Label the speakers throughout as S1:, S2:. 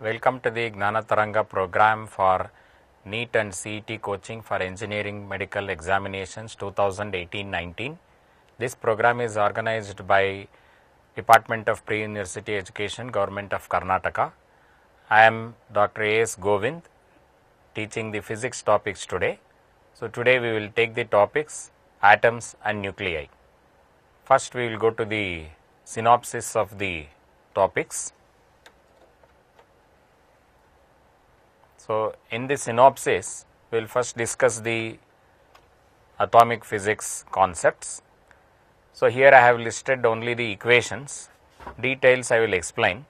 S1: Welcome to the Gnana Taranga program for NEET and CET coaching for engineering medical examinations 2018-19. This program is organized by Department of Pre-University Education, Government of Karnataka. I am Dr. A.S. Govind, teaching the physics topics today. So today we will take the topics atoms and nuclei. First we will go to the synopsis of the topics. So in the synopsis, we will first discuss the atomic physics concepts. So here I have listed only the equations, details I will explain.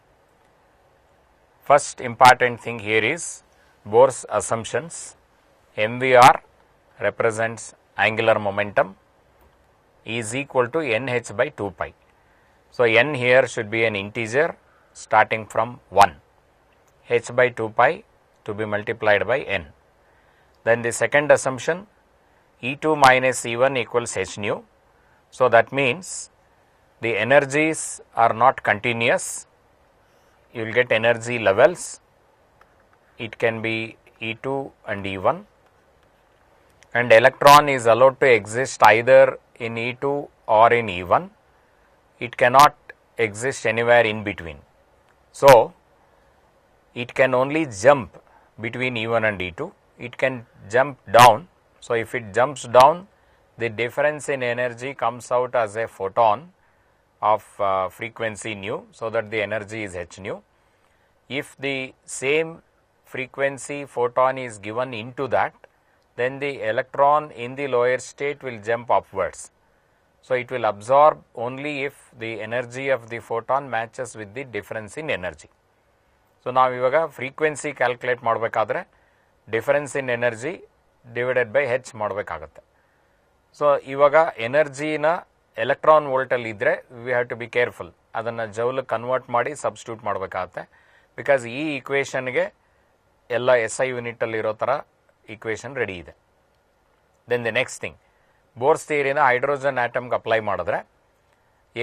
S1: First important thing here is Bohr's assumptions. MVR represents angular momentum is equal to nh by 2 pi. So n here should be an integer starting from 1, h by 2 pi to be multiplied by n. Then the second assumption, E2 minus E1 equals h nu. So that means the energies are not continuous. You will get energy levels. It can be E2 and E1, and electron is allowed to exist either in E2 or in E1. It cannot exist anywhere in between. So it can only jump between E1 and E2. It can jump down. So if it jumps down, the difference in energy comes out as a photon of frequency nu, so that the energy is h nu. If the same frequency photon is given into that, then the electron in the lower state will jump upwards. So it will absorb only if the energy of the photon matches with the difference in energy. So ನಾವು ಇವಾಗ frequency calculate ಮಾಡಬೇಕಾದ್ರೆ difference in energy divided by h ಮಾಡಬೇಕಾಗತ್ತೆ. So ಇವಾಗ ಎನರ್ಜಿನ electron ವೋಲ್ಟಲ್ಲಿ ಇದ್ದರೆ we have to be careful, ಅದನ್ನು joule convert ಮಾಡಿ ಸಬ್ಸ್ಟಿಟ್ಯೂಟ್ ಮಾಡಬೇಕಾಗತ್ತೆ. ಬಿಕಾಸ್ ಈ ಈಕ್ವೇಷನ್ಗೆ ಎಲ್ಲ SI ಯೂನಿಟಲ್ಲಿರೋ ಥರ ಈಕ್ವೇಷನ್ ರೆಡಿ ಇದೆ. Then the next thing, Bohr's ಥಿಯರಿನ ಹೈಡ್ರೋಜನ್ ಆಟಮ್ಗೆ ಅಪ್ಲೈ ಮಾಡಿದ್ರೆ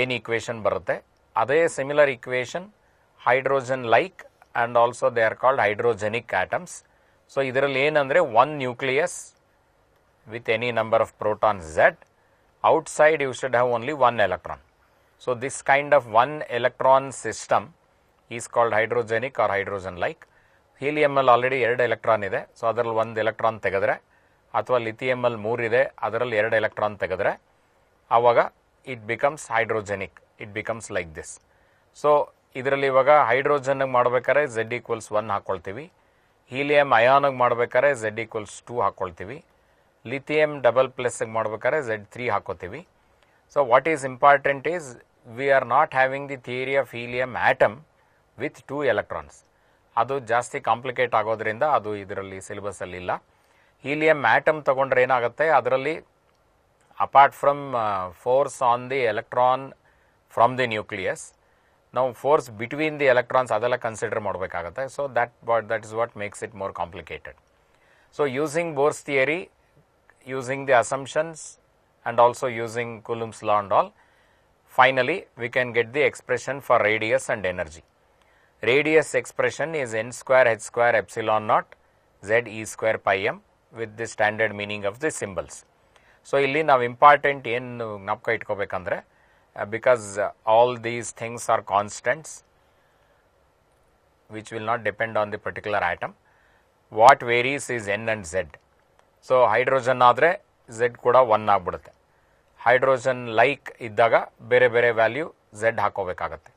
S1: ಏನು ಈಕ್ವೇಷನ್ ಬರುತ್ತೆ, ಅದೇ similar equation hydrogen like and also they are called hydrogenic atoms. So ಇದರಲ್ಲಿ ಏನಂದರೆ one nucleus with any number of protons Z, outside you should have only one electron. So this kind of one electron system is called hydrogenic or hydrogen like. Helium ಅಲ್ಲಿ already 2 electron ಇದೆ, so ಅದರಲ್ಲಿ 1 electron ತೆಗೆದ್ರೆ, ಅಥವಾ lithium ಅಲ್ಲಿ 3 ಇದೆ, ಅದರಲ್ಲಿ 2 electron ತೆಗೆದ್ರೆ, ಆವಾಗ it becomes hydrogenic, it becomes like this. So ಇದರಲ್ಲಿ ಇವಾಗ ಹೈಡ್ರೋಜನ್ಗೆ ಮಾಡಬೇಕಾದ್ರೆ Z ಈಕ್ವಲ್ಸ್ 1 ಹಾಕ್ಕೊಳ್ತೀವಿ, ಹೀಲಿಯಂ ಅಯಾನಿಗೆ ಮಾಡಬೇಕಾದ್ರೆ Z ಈಕ್ವಲ್ಸ್ 2 ಹಾಕ್ಕೊಳ್ತೀವಿ, ಲಿಥಿಯಂ ಡಬಲ್ ಪ್ಲಸ್ಗೆ ಮಾಡಬೇಕಾದ್ರೆ Z3 ಹಾಕೋತೀವಿ. So what is important is we are not having the theory of helium atom with 2 electrons. ಅದು ಜಾಸ್ತಿ ಕಾಂಪ್ಲಿಕೇಟ್ ಆಗೋದ್ರಿಂದ ಅದು ಇದರಲ್ಲಿ ಸಿಲೆಬಸ್ಸಲ್ಲಿ ಇಲ್ಲ. ಹೀಲಿಯಂ ಆಟಮ್ ತಗೊಂಡ್ರೆ ಏನಾಗುತ್ತೆ, ಅದರಲ್ಲಿ apart from force on the electron from the nucleus, ನಾವು ಫೋರ್ಸ್ ಬಿಟ್ವೀನ್ ದಿ ಎಲೆಕ್ಟ್ರಾನ್ಸ್ ಅದೆಲ್ಲ ಕನ್ಸಿಡರ್ ಮಾಡಬೇಕಾಗುತ್ತೆ. So that is what makes it more complicated. So using Bohr's theory, using the assumptions and also using Coulomb's law and all, finally we can get the expression for radius and energy. Radius expression is n square h square epsilon naught z e square pi m with the standard meaning of the symbols. So ಇಲ್ಲಿ ನಾವು important ಏನು ಜ್ಞಾಪಕ ಇಟ್ಕೋಬೇಕಂದ್ರೆ, because all these things are constants which will not depend on the particular atom. What varies is n and z. So hydrogen ಆದರೆ z ಕೂಡ 1 ಆಗಿಬಿಡುತ್ತೆ. Hydrogen like ಇದ್ದಾಗ ಬೇರೆ ಬೇರೆ ವ್ಯಾಲ್ಯೂ z ಹಾಕೋಬೇಕಾಗತ್ತೆ.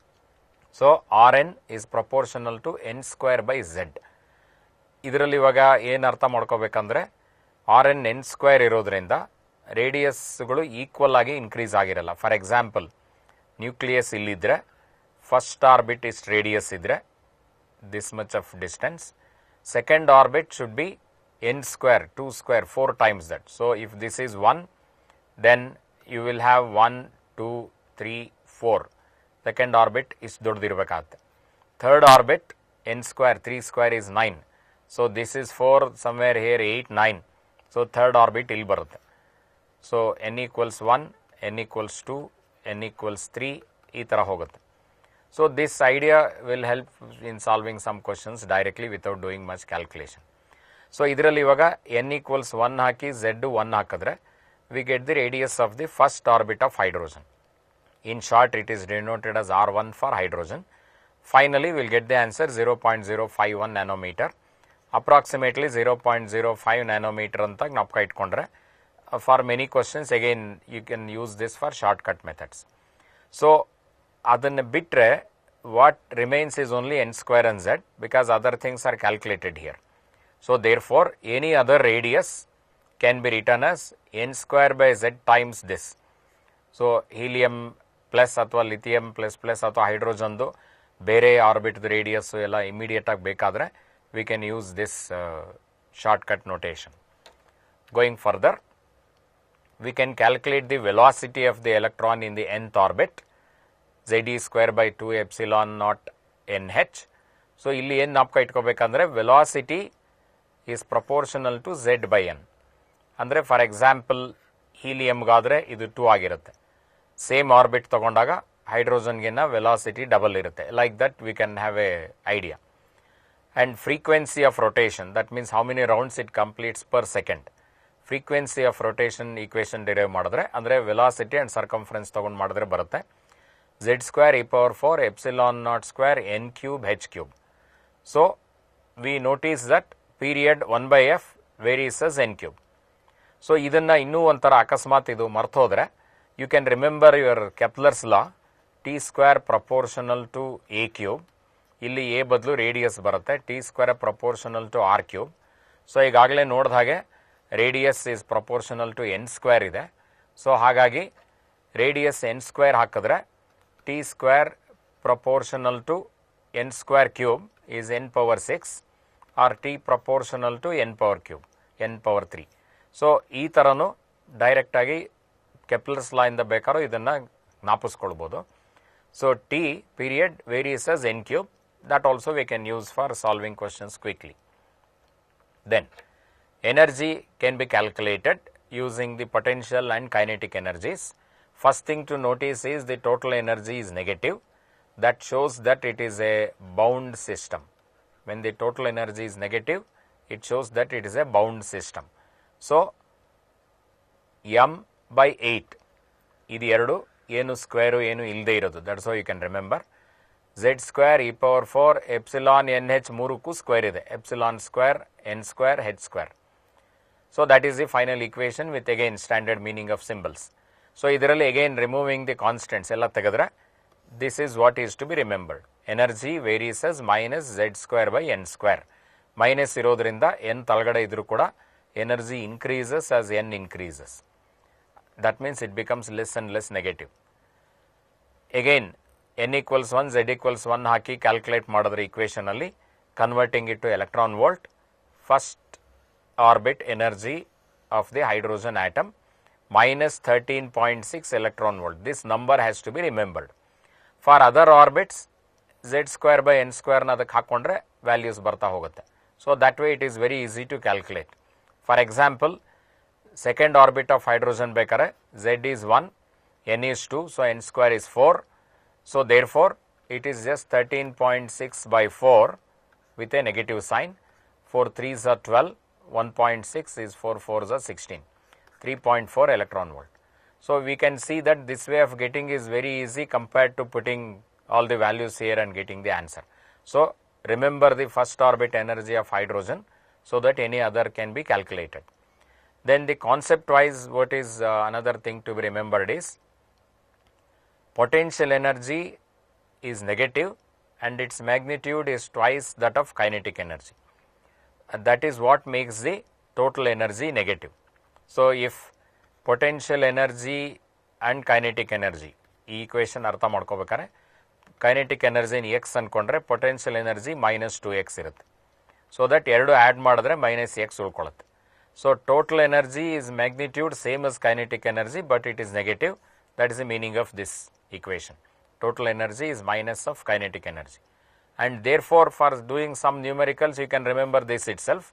S1: So Rn is proportional to n square by z. ಇದರಲ್ಲಿ ಇವಾಗ ಏನು ಅರ್ಥ ಮಾಡ್ಕೋಬೇಕಂದ್ರೆ, Rn n ಸ್ಕ್ವೇರ್ ಇರೋದ್ರಿಂದ ರೇಡಿಯಸ್ಗಳು ಈಕ್ವಲ್ ಆಗಿ ಇನ್ಕ್ರೀಸ್ ಆಗಿರಲ್ಲ. ಫಾರ್ ಎಕ್ಸಾಂಪಲ್, ನ್ಯೂಕ್ಲಿಯಸ್ ಇಲ್ಲಿದ್ದರೆ ಫಸ್ಟ್ ಆರ್ಬಿಟ್ ಇಷ್ಟು ರೇಡಿಯಸ್ ಇದ್ದರೆ this much of distance, second orbit should be n square, 2 square, 4 times that. So if this is 1, then you will have 1, 2, 3, 4. Second orbit is ದೊಡ್ಡದಿರಬೇಕಾಗುತ್ತೆ. Third orbit, n square, 3 square is 9. So this is 4, somewhere here 8, 9. So third orbit ಇಲ್ಲಿ ಬರುತ್ತೆ. So n equals 1, n equals 2, n equals 3, ಈ ಥರ ಹೋಗುತ್ತೆ. So this idea will help in solving some questions directly without doing much calculation. So ಇದರಲ್ಲಿ ಇವಾಗ n equals 1 ಹಾಕಿ z 1 ಹಾಕಿದ್ರೆ we get the radius of the first orbit of hydrogen. In short, it is denoted as R1 for hydrogen. Finally, we will get the answer 0.051 nanometer. Approximately 0.05 nanometer anta gnapka itkondre. For many questions, again, you can use this for shortcut methods. So, adanne bitre what remains is only n square and z because other things are calculated here. So, therefore, any other radius can be written as n square by z times this. So, helium plus ಅಥವಾ lithium plus ಅಥವಾ hydrogen ದು ಬೇರೆ orbit radius ಎಲ್ಲ immediate ಆಗಿ ಬೇಕಾದರೆ we can use this shortcut notation. Going further, we can calculate the velocity of the electron in the nth orbit, z e square by 2 epsilon naught nh. So, ಇಲ್ಲಿ ಏನು ಜ್ಞಾಪಕ ಇಟ್ಕೋಬೇಕಂದ್ರೆ velocity is proportional to z by n. ಅಂದರೆ for example ಹೀಲಿಯಮ್ಗಾದರೆ ಇದು 2 ಆಗಿರುತ್ತೆ. Same orbit ತಗೊಂಡಾಗ ಹೈಡ್ರೋಜನ್ಗಿನ್ನ velocity double ಇರುತ್ತೆ. Like that we can have A idea. And frequency of rotation, that means how many rounds it completes per second. Frequency of rotation equation derive ಮಾಡಿದ್ರೆ ಅಂದರೆ velocity and circumference ತೊಗೊಂಡು ಮಾಡಿದ್ರೆ ಬರುತ್ತೆ z square e power 4 epsilon naught square n cube h cube. So we notice that period 1/f varies as n cube. So ಇದನ್ನು ಇನ್ನೂ ಒಂಥರ ಅಕಸ್ಮಾತ್ ಇದು ಮರ್ತೋದ್ರೆ you can remember your Kepler's law, t square proportional to a cube. ಇಲ್ಲಿ a ಬದಲು radius ಬರುತ್ತೆ, t square proportional to r cube. So ಈಗಾಗಲೇ ನೋಡಿದ ಹಾಗೆ radius is proportional to n square ಇದೆ. ಸೊ ಹಾಗಾಗಿ ರೇಡಿಯಸ್ n square ಹಾಕಿದ್ರೆ t square proportional to n square cube is n power 6 or t proportional to n power cube, n power 3. So ಈ ಥರನೂ ಡೈರೆಕ್ಟಾಗಿ Kepler's law ಇಂದ ಬೇಕಾದ್ರೂ ಇದನ್ನು ಜ್ಞಾಪಿಸ್ಕೊಳ್ಬೋದು. So T period varies as n cube. That also we can use for solving questions quickly. Then energy can be calculated using the potential and kinetic energies. First thing to notice is the total energy is negative. That shows that it is a bound system. When the total energy is negative, it shows that it is a bound system. So, m by 8 ಇದು ಎರಡು ಏನು square ಏನು ಇಲ್ಲದೆ ಇರೋದು. That's how you can remember. z square e power 4 epsilon n h ಮೂರಕ್ಕೂ square ಇದೆ. Epsilon square n square h square. So that is the final equation with again standard meaning of symbols. So ಇದರಲ್ಲಿ again removing the constants ಎಲ್ಲ ತೆಗೆದ್ರೆ this is what is to be remembered. Energy varies as minus z square by n square. Minus ಇರೋದ್ರಿಂದ n ತಳಗಡೆ ಇದ್ರೂ ಕೂಡ energy increases as n increases. That means it becomes less and less negative. Again, n equals 1, z equals 1 ಹಾಕಿ calculate ಮಾಡಿದ್ರೆ equation ಅಲ್ಲಿ converting it to electron volt, first orbit energy of the hydrogen atom minus 13.6 electron volt. This number has to be remembered. For other orbits, z square by n square na ಅದಕ್ಕೆ ಹಾಕೊಂಡ್ರೆ values ಬರ್ತಾ ಹೋಗುತ್ತೆ. So that way it is very easy to calculate. For example, second orbit of hydrogen ಬೇಕಾದ್ರೆ z is 1, n is 2, so n square is 4. So therefore, it is just 13.6 by 4 with a negative sign. 4 3s are 12, 1.6 is 4 4s are 16. 3.4 electron volt. So we can see that this way of getting is very easy compared to putting all the values here and getting the answer. So remember the first orbit energy of hydrogen so that any other can be calculated. Then the concept wise, what is another thing to be remembered is potential energy is negative and its magnitude is twice that of kinetic energy. And that is what makes the total energy negative. So if potential energy and kinetic energy, ಈ equation ಅರ್ಥ ಮಾಡ್ಕೋಬೇಕಾದ್ರೆ kinetic energy x ಅನ್ಕೊಂಡ್ರೆ potential energy minus 2x ಇರುತ್ತೆ. So that ಎರಡು add ಮಾಡಿದ್ರೆ minus x ಉಳ್ಕೊಳ್ಳುತ್ತೆ. So total energy is magnitude same as kinetic energy but it is negative. That is the meaning of this equation. Total energy is minus of kinetic energy. And therefore for doing some numericals you can remember this itself.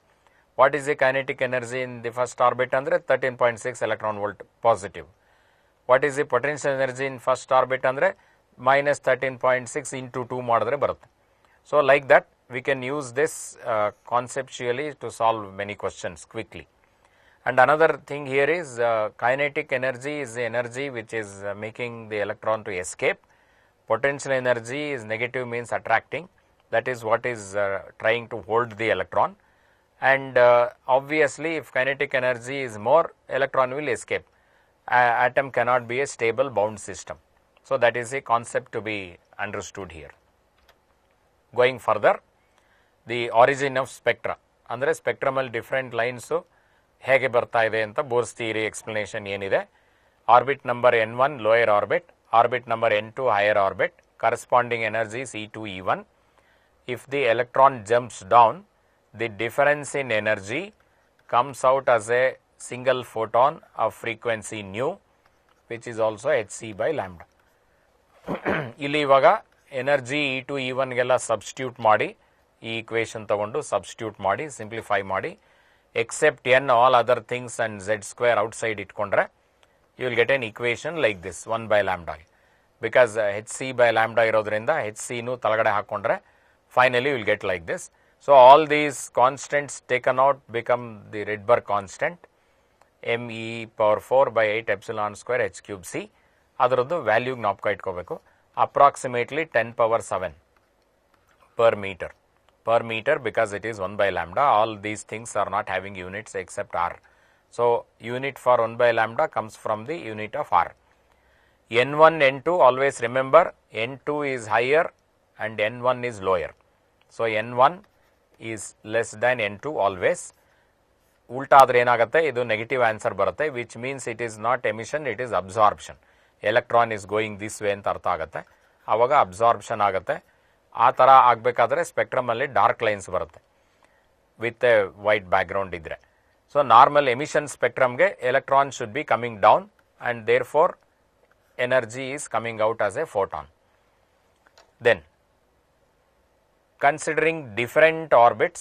S1: What is the kinetic energy in the first orbit andre 13.6 electron volt positive. What is the potential energy in first orbit andre minus 13.6 into 2 ಮಾಡಿದ್ರೆ ಬರುತ್ತೆ. So like that we can use this conceptually to solve many questions quickly. And another thing here is kinetic energy is the energy which is making the electron to escape. Potential energy is negative, means attracting, that is what is trying to hold the electron. And obviously if kinetic energy is more, electron will escape. Atom cannot be a stable bound system. So that is a concept to be understood here. Going further, the origin of spectra, ಅಂದರೆ spectrum ಅಲ್ಲಿ different lines ಹೇಗೆ ಬರ್ತಾ ಇದೆ ಅಂತ Bohr's theory explanation ಏನಿದೆ. Orbit number n1 lower orbit, orbit number n2 higher orbit, corresponding energies E2 E1. If the electron jumps down, the difference in energy comes out as a single photon of frequency nu, which is also hc by lambda. ಇಲ್ಲಿ ಇವಾಗ energy E2 E1 ಗೆಲ್ಲ substitute ಮಾಡಿ, ಈ equation ತಗೊಂಡು substitute ಮಾಡಿ simplify ಮಾಡಿ, except n all other things and z square outside ಇಟ್ಕೊಂಡ್ರೆ you will get an equation like this 1 by lambda. Because hc by lambda ಇರೋದ್ರಿಂದ hc ನು ತಳಗಡೆ ಹಾಕೊಂಡ್ರೆ finally you will get like this. So all these constants taken out become the Rydberg constant, me power 4 by 8 epsilon square h cube c. ಅದರದ್ದು value ಜ್ಞಾಪಕ ಇಟ್ಕೋಬೇಕು. Approximately 10 power 7 per meter. Per meter because it is 1 by lambda. All these things are not having units except r. So unit for 1 by lambda comes from the unit of r. n1, n2, always remember n2 is higher and n1 is lower. So n1 is less than n2 always. ಉಲ್ಟಾ ಆದರೆ ಏನಾಗುತ್ತೆ, ಇದು negative answer ಬರುತ್ತೆ, which means it is not emission, it is absorption. Electron is going this way ಅಂತ ಅರ್ಥ ಆಗುತ್ತೆ, ಆವಾಗ absorption ಆಗುತ್ತೆ. ಆ ಥರ ಆಗಬೇಕಾದ್ರೆ ಸ್ಪೆಕ್ಟ್ರಮಲ್ಲಿ ಡಾರ್ಕ್ ಲೈನ್ಸ್ ಬರುತ್ತೆ ವಿತ್ ಎ ವೈಟ್ ಬ್ಯಾಕ್ಗ್ರೌಂಡ್ ಇದ್ದರೆ. ಸೊ ನಾರ್ಮಲ್ ಎಮಿಷನ್ ಸ್ಪೆಕ್ಟ್ರಮ್ಗೆ electron should be coming down and therefore energy is coming out as a photon. Then considering different orbits,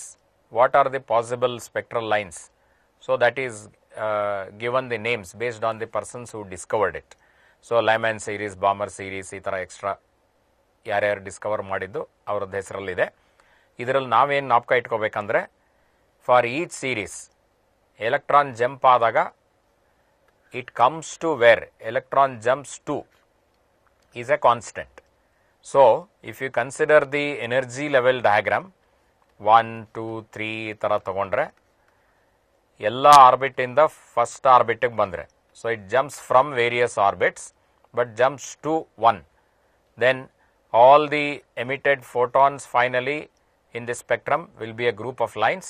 S1: what are the possible spectral lines? So that is given the names based on the persons who discovered it. So Lyman series, Balmer series, ಈ ಥರ extra ಯಾರ್ಯಾರು Discover ಮಾಡಿದ್ದು ಅವ್ರದ್ದು ಹೆಸರಲ್ಲಿದೆ. ಇದರಲ್ಲಿ ನಾವೇನು ಜ್ಞಾಪಕ ಇಟ್ಕೋಬೇಕಂದ್ರೆ, for each series electron jump ಆದಾಗ it comes to where electron jumps to is a constant. So if you consider the energy level diagram 1 2 3 ಈ ಥರ ತಗೊಂಡ್ರೆ, ಎಲ್ಲ ಆರ್ಬಿಟ್ ಇಂದ ಫಸ್ಟ್ ಆರ್ಬಿಟ್ಗೆ ಬಂದರೆ, so it jumps from various orbits but jumps to 1. Then all the emitted photons finally in the spectrum will be a group of lines,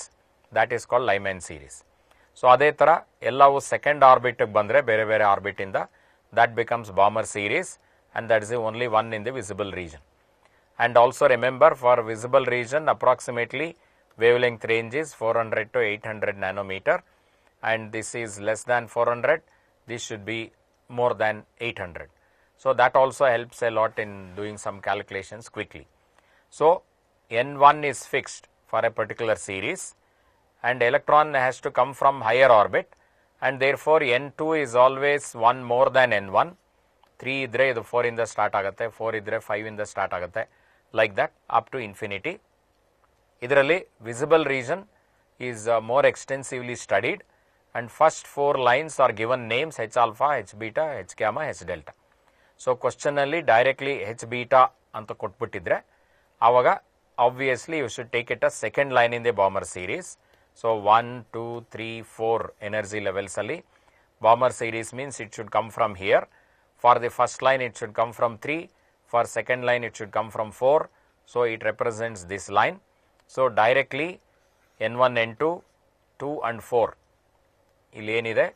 S1: that is called Lyman series. So ಅದೇ ಥರ ಎಲ್ಲವೂ second ಆರ್ಬಿಟ್ಗೆ ಬಂದರೆ ಬೇರೆ ಬೇರೆ orbit ಇಂದ, that becomes Balmer series, and that is the only one in the visible region. And also remember, for visible region approximately wavelength range is 400 to 800 nanometer, and this is less than 400, this should be more than 800. So that also helps a lot in doing some calculations quickly. So n1 is fixed for a particular series, and electron has to come from higher orbit, and therefore n2 is always 1 more than n1. 3 ಇದ್ರೆ ಇದು 4 ಇಂದ start ಆಗುತ್ತೆ, 4 ಇದ್ರೆ 5 ಇಂದ start ಆಗುತ್ತೆ, like that up to infinity. ಇದರಲ್ಲಿ visible region is more extensively studied, and first 4 lines are given names H alpha, H beta, H gamma, H delta. So ಕ್ವಶನಲ್ಲಿ directly H beta ಅಂತ ಕೊಟ್ಬಿಟ್ಟಿದ್ರೆ ಆವಾಗ obviously you should take it a second line in the Balmer series. So 1 2 3 4 energy levels ಅಲ್ಲಿ Balmer series means it should come from here. For the first line it should come from 3, for second line it should come from 4, so it represents this line. So directly n1 n2 2 and 4 ಇಲ್ಲಿ ಏನಿದೆ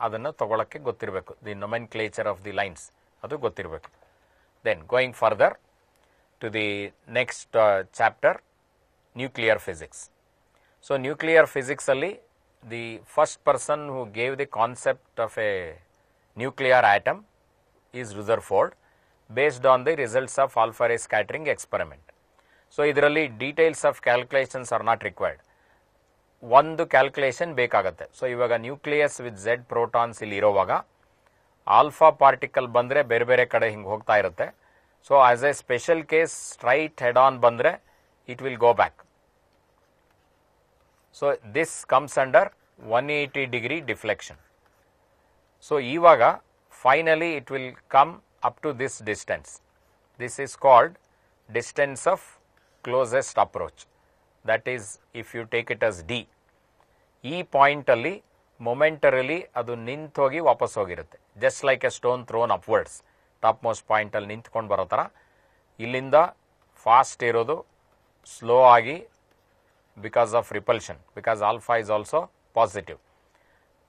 S1: ಅದನ್ನು ತಗೊಳ್ಳಕ್ಕೆ ಗೊತ್ತಿರಬೇಕು, the nomenclature of the lines ಅದು ಗೊತ್ತಿರಬೇಕು. Then going further to the next chapter, nuclear physics. So nuclear physics ಅಲ್ಲಿ the first person who gave the concept of a nuclear atom is Rutherford, based on the results of alpha ray scattering experiment. So ಇದರಲ್ಲಿ details of calculations are not required, ಒಂದು calculation ಬೇಕಾಗತ್ತೆ. So ಇವಾಗ nucleus with Z protons ಇಲ್ಲಿ ಇರೋವಾಗ alpha particle ಬಂದರೆ ಬೇರೆ ಬೇರೆ ಕಡೆ ಹಿಂಗೆ ಹೋಗ್ತಾ ಇರುತ್ತೆ, So as a special case straight head on bandre, it will go back. So this comes under 180 degree deflection. So ivaga finally it will come up to this distance. This is called distance of closest approach. That is, if you take it as D. E point alli momentarily adu nintogi vapas hogirutte. Just like a stone thrown upwards. Topmost point alli nintkondu baro tara illinda fast irodu slow agi because of repulsion, because alpha is also positive.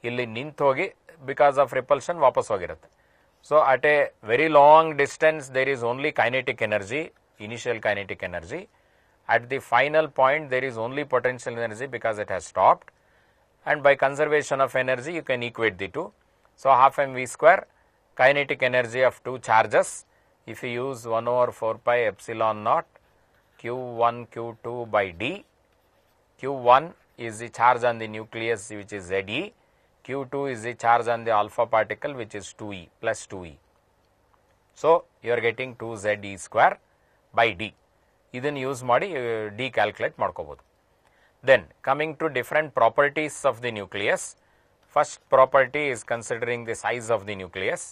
S1: Illi nintogi because of repulsion vapas hogirutte. So at a very long distance there is only kinetic energy, initial kinetic energy. At the final point there is only potential energy because it has stopped, and by conservation of energy you can equate the two. So half mv square kinetic energy of two charges, if you use 1 over 4 pi epsilon naught q1 q2 by d. Q1 is the charge on the nucleus which is Ze, Q2 is the charge on the alpha particle which is 2e plus 2e. So you are getting 2Ze square by d. ಇದನ್ನು use ಮಾಡಿ D calculate ಮಾಡ್ಕೋಬೋದು. Then coming to different properties of the nucleus, first property is considering the size of the nucleus.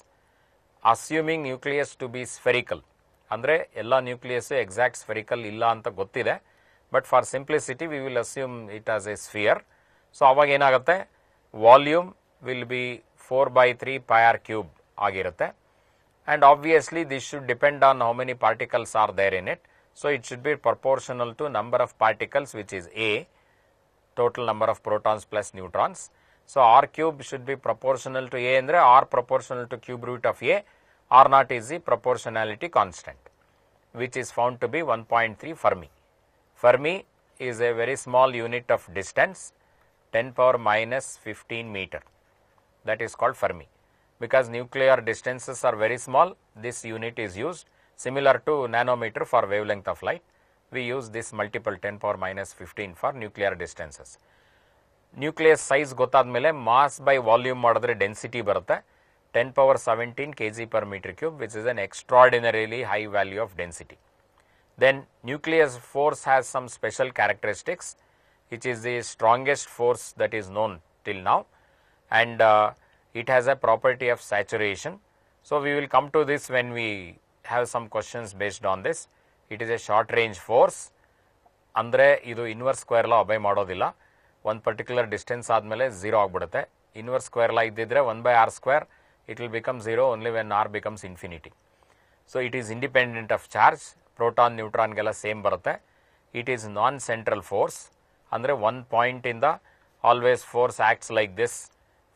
S1: Assuming nucleus to be spherical, ಅಂದರೆ ಎಲ್ಲ nucleus exact spherical ಇಲ್ಲ ಅಂತ ಗೊತ್ತಿದೆ, but for simplicity we will assume it as A sphere. So ಅವಾಗ ಏನಾಗುತ್ತೆ, volume will be 4/3 pi r cube ಆಗಿರುತ್ತೆ. And obviously this should depend on how many particles are there in it. So it should be proportional to number of particles, which is A, total number of protons plus neutrons. So R cube should be proportional to A andre R proportional to cube root of A. R naught is the proportionality constant, which is found to be 1.3 Fermi. Fermi is a very small unit of distance, 10 power minus 15 meter. That is called Fermi. Because nuclear distances are very small, this unit is used. Similar to nanometer for wavelength of light, we use this multiple 10 power minus 15 for nuclear distances. Nucleus size ಗೊತ್ತಾದ್ಮೇಲೆ mass by volume ಮಾಡಿದ್ರೆ density ಬರುತ್ತೆ 10 power 17 kg per meter cube, which is an extraordinarily high value of density. Then nucleus force has some special characteristics, which is the strongest force that is known till now, and it has a property of saturation. So we will come to this when we have some questions based on this. It is a short range force, ಅಂದರೆ ಇದು inverse square ಲಾ ಒಬೈ ಮಾಡೋದಿಲ್ಲ. ಒಂದು particular distance ಆದಮೇಲೆ 0 ಆಗಿಬಿಡುತ್ತೆ. Inverse square ಲಾ ಇದ್ದಿದ್ರೆ 1/r², it will become 0 only when r becomes infinity. So it is independent of charge, proton ನ್ಯೂಟ್ರಾನ್ಗೆಲ್ಲ same ಬರುತ್ತೆ. It is non-central force, ಅಂದರೆ ಒಂದು ಪಾಯಿಂಟಿಂದ always force acts like this.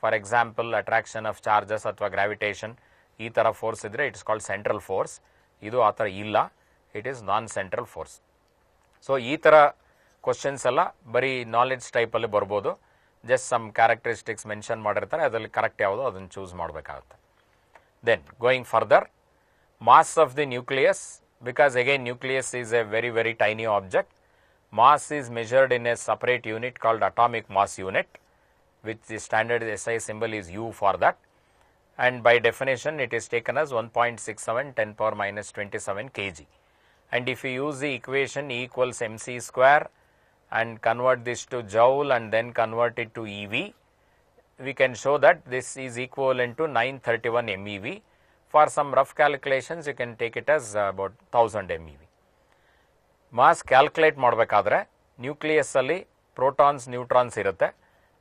S1: For example attraction of charges ಅಥವಾ gravitation, ಈ ಥರ force ಇದ್ದರೆ it's called central force. ಇದು ಆ ಥರ ಇಲ್ಲ, it is non central force. So ಈ ಥರ ಕ್ವಶನ್ಸ್ ಎಲ್ಲ ಬರೀ ನಾಲೆಡ್ಜ್ ಟೈಪಲ್ಲಿ ಬರ್ಬೋದು. ಜಸ್ಟ್ ಸಮ್ ಕ್ಯಾರೆಕ್ಟರಿಸ್ಟಿಕ್ಸ್ ಮೆನ್ಷನ್ ಮಾಡಿರ್ತಾರೆ, ಅದರಲ್ಲಿ ಕರೆಕ್ಟ್ ಯಾವುದೋ ಅದನ್ನು ಚೂಸ್ ಮಾಡಬೇಕಾಗುತ್ತೆ. Then going further, mass of the nucleus, because again nucleus is a very very tiny object. Mass is measured in a separate unit called atomic mass unit, which the standard SI symbol is U for that, and by definition it is taken as 1.67 10 power minus 27 kg. And if you use the equation E equals mc square and convert this to joule and then convert it to EV, we can show that this is equivalent to 931 MeV. For some rough calculations you can take it as about 1000 MeV. Mass calculate ಮಾಡಬೇಕಾದ್ರೆ nucleus ಅಲ್ಲಿ protons neutrons ಇರುತ್ತೆ,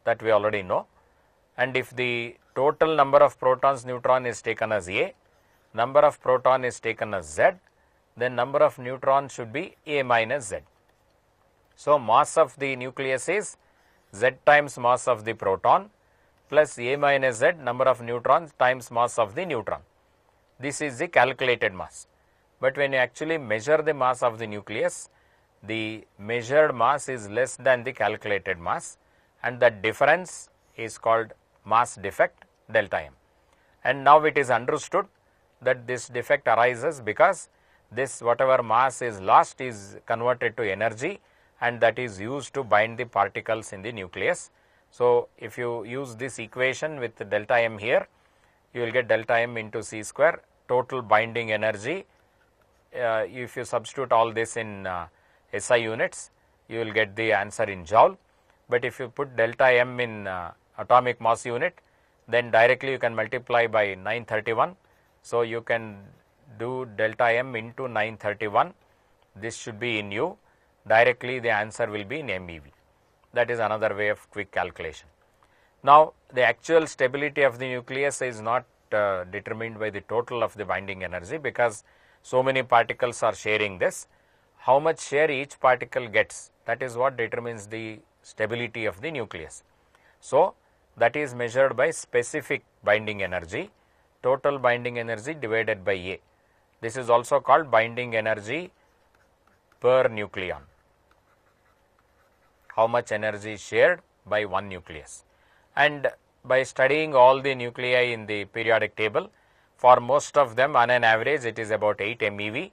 S1: that we already know, and if the total number of protons neutron is taken as A, number of proton is taken as Z, then number of neutrons should be A minus Z. So mass of the nucleus is Z times mass of the proton plus A minus Z number of neutrons times mass of the neutron. This is the calculated mass. But when you actually measure the mass of the nucleus, the measured mass is less than the calculated mass, and that difference is called mass defect, delta m. And now it is understood that this defect arises because this whatever mass is lost is converted to energy, and that is used to bind the particles in the nucleus. So if you use this equation with delta m here, you will get delta m into c square, total binding energy if you substitute all this in SI units, you will get the answer in joule. But if you put delta M in atomic mass unit, then directly you can multiply by 931. So, you can do delta M into 931. This should be in U. Directly the answer will be in MeV. That is another way of quick calculation. Now, the actual stability of the nucleus is not determined by the total of the binding energy, because so many particles are sharing this. How much share each particle gets, that is what determines the stability of the nucleus. So, that is measured by specific binding energy, total binding energy divided by A. This is also called binding energy per nucleon. How much energy is shared by one nucleus. And by studying all the nuclei in the periodic table, for most of them on an average it is about 8 MeV,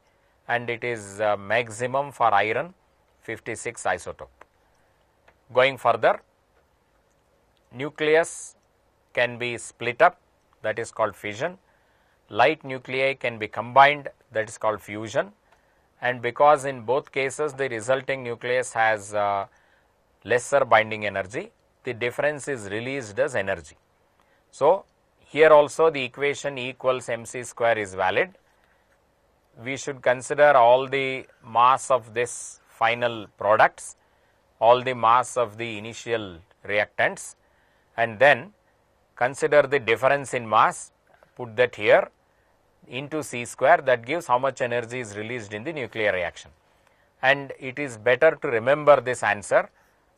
S1: and it is maximum for iron 56 isotope. Going further, nucleus can be split up, that is called fission. Light nuclei can be combined, that is called fusion. And because in both cases the resulting nucleus has lesser binding energy, the difference is released as energy. So, here also the equation E equals mc square is valid. We should consider all the mass of this final products, all the mass of the initial reactants, and then consider the difference in mass, put that here into C square, that gives how much energy is released in the nuclear reaction. And it is better to remember this answer.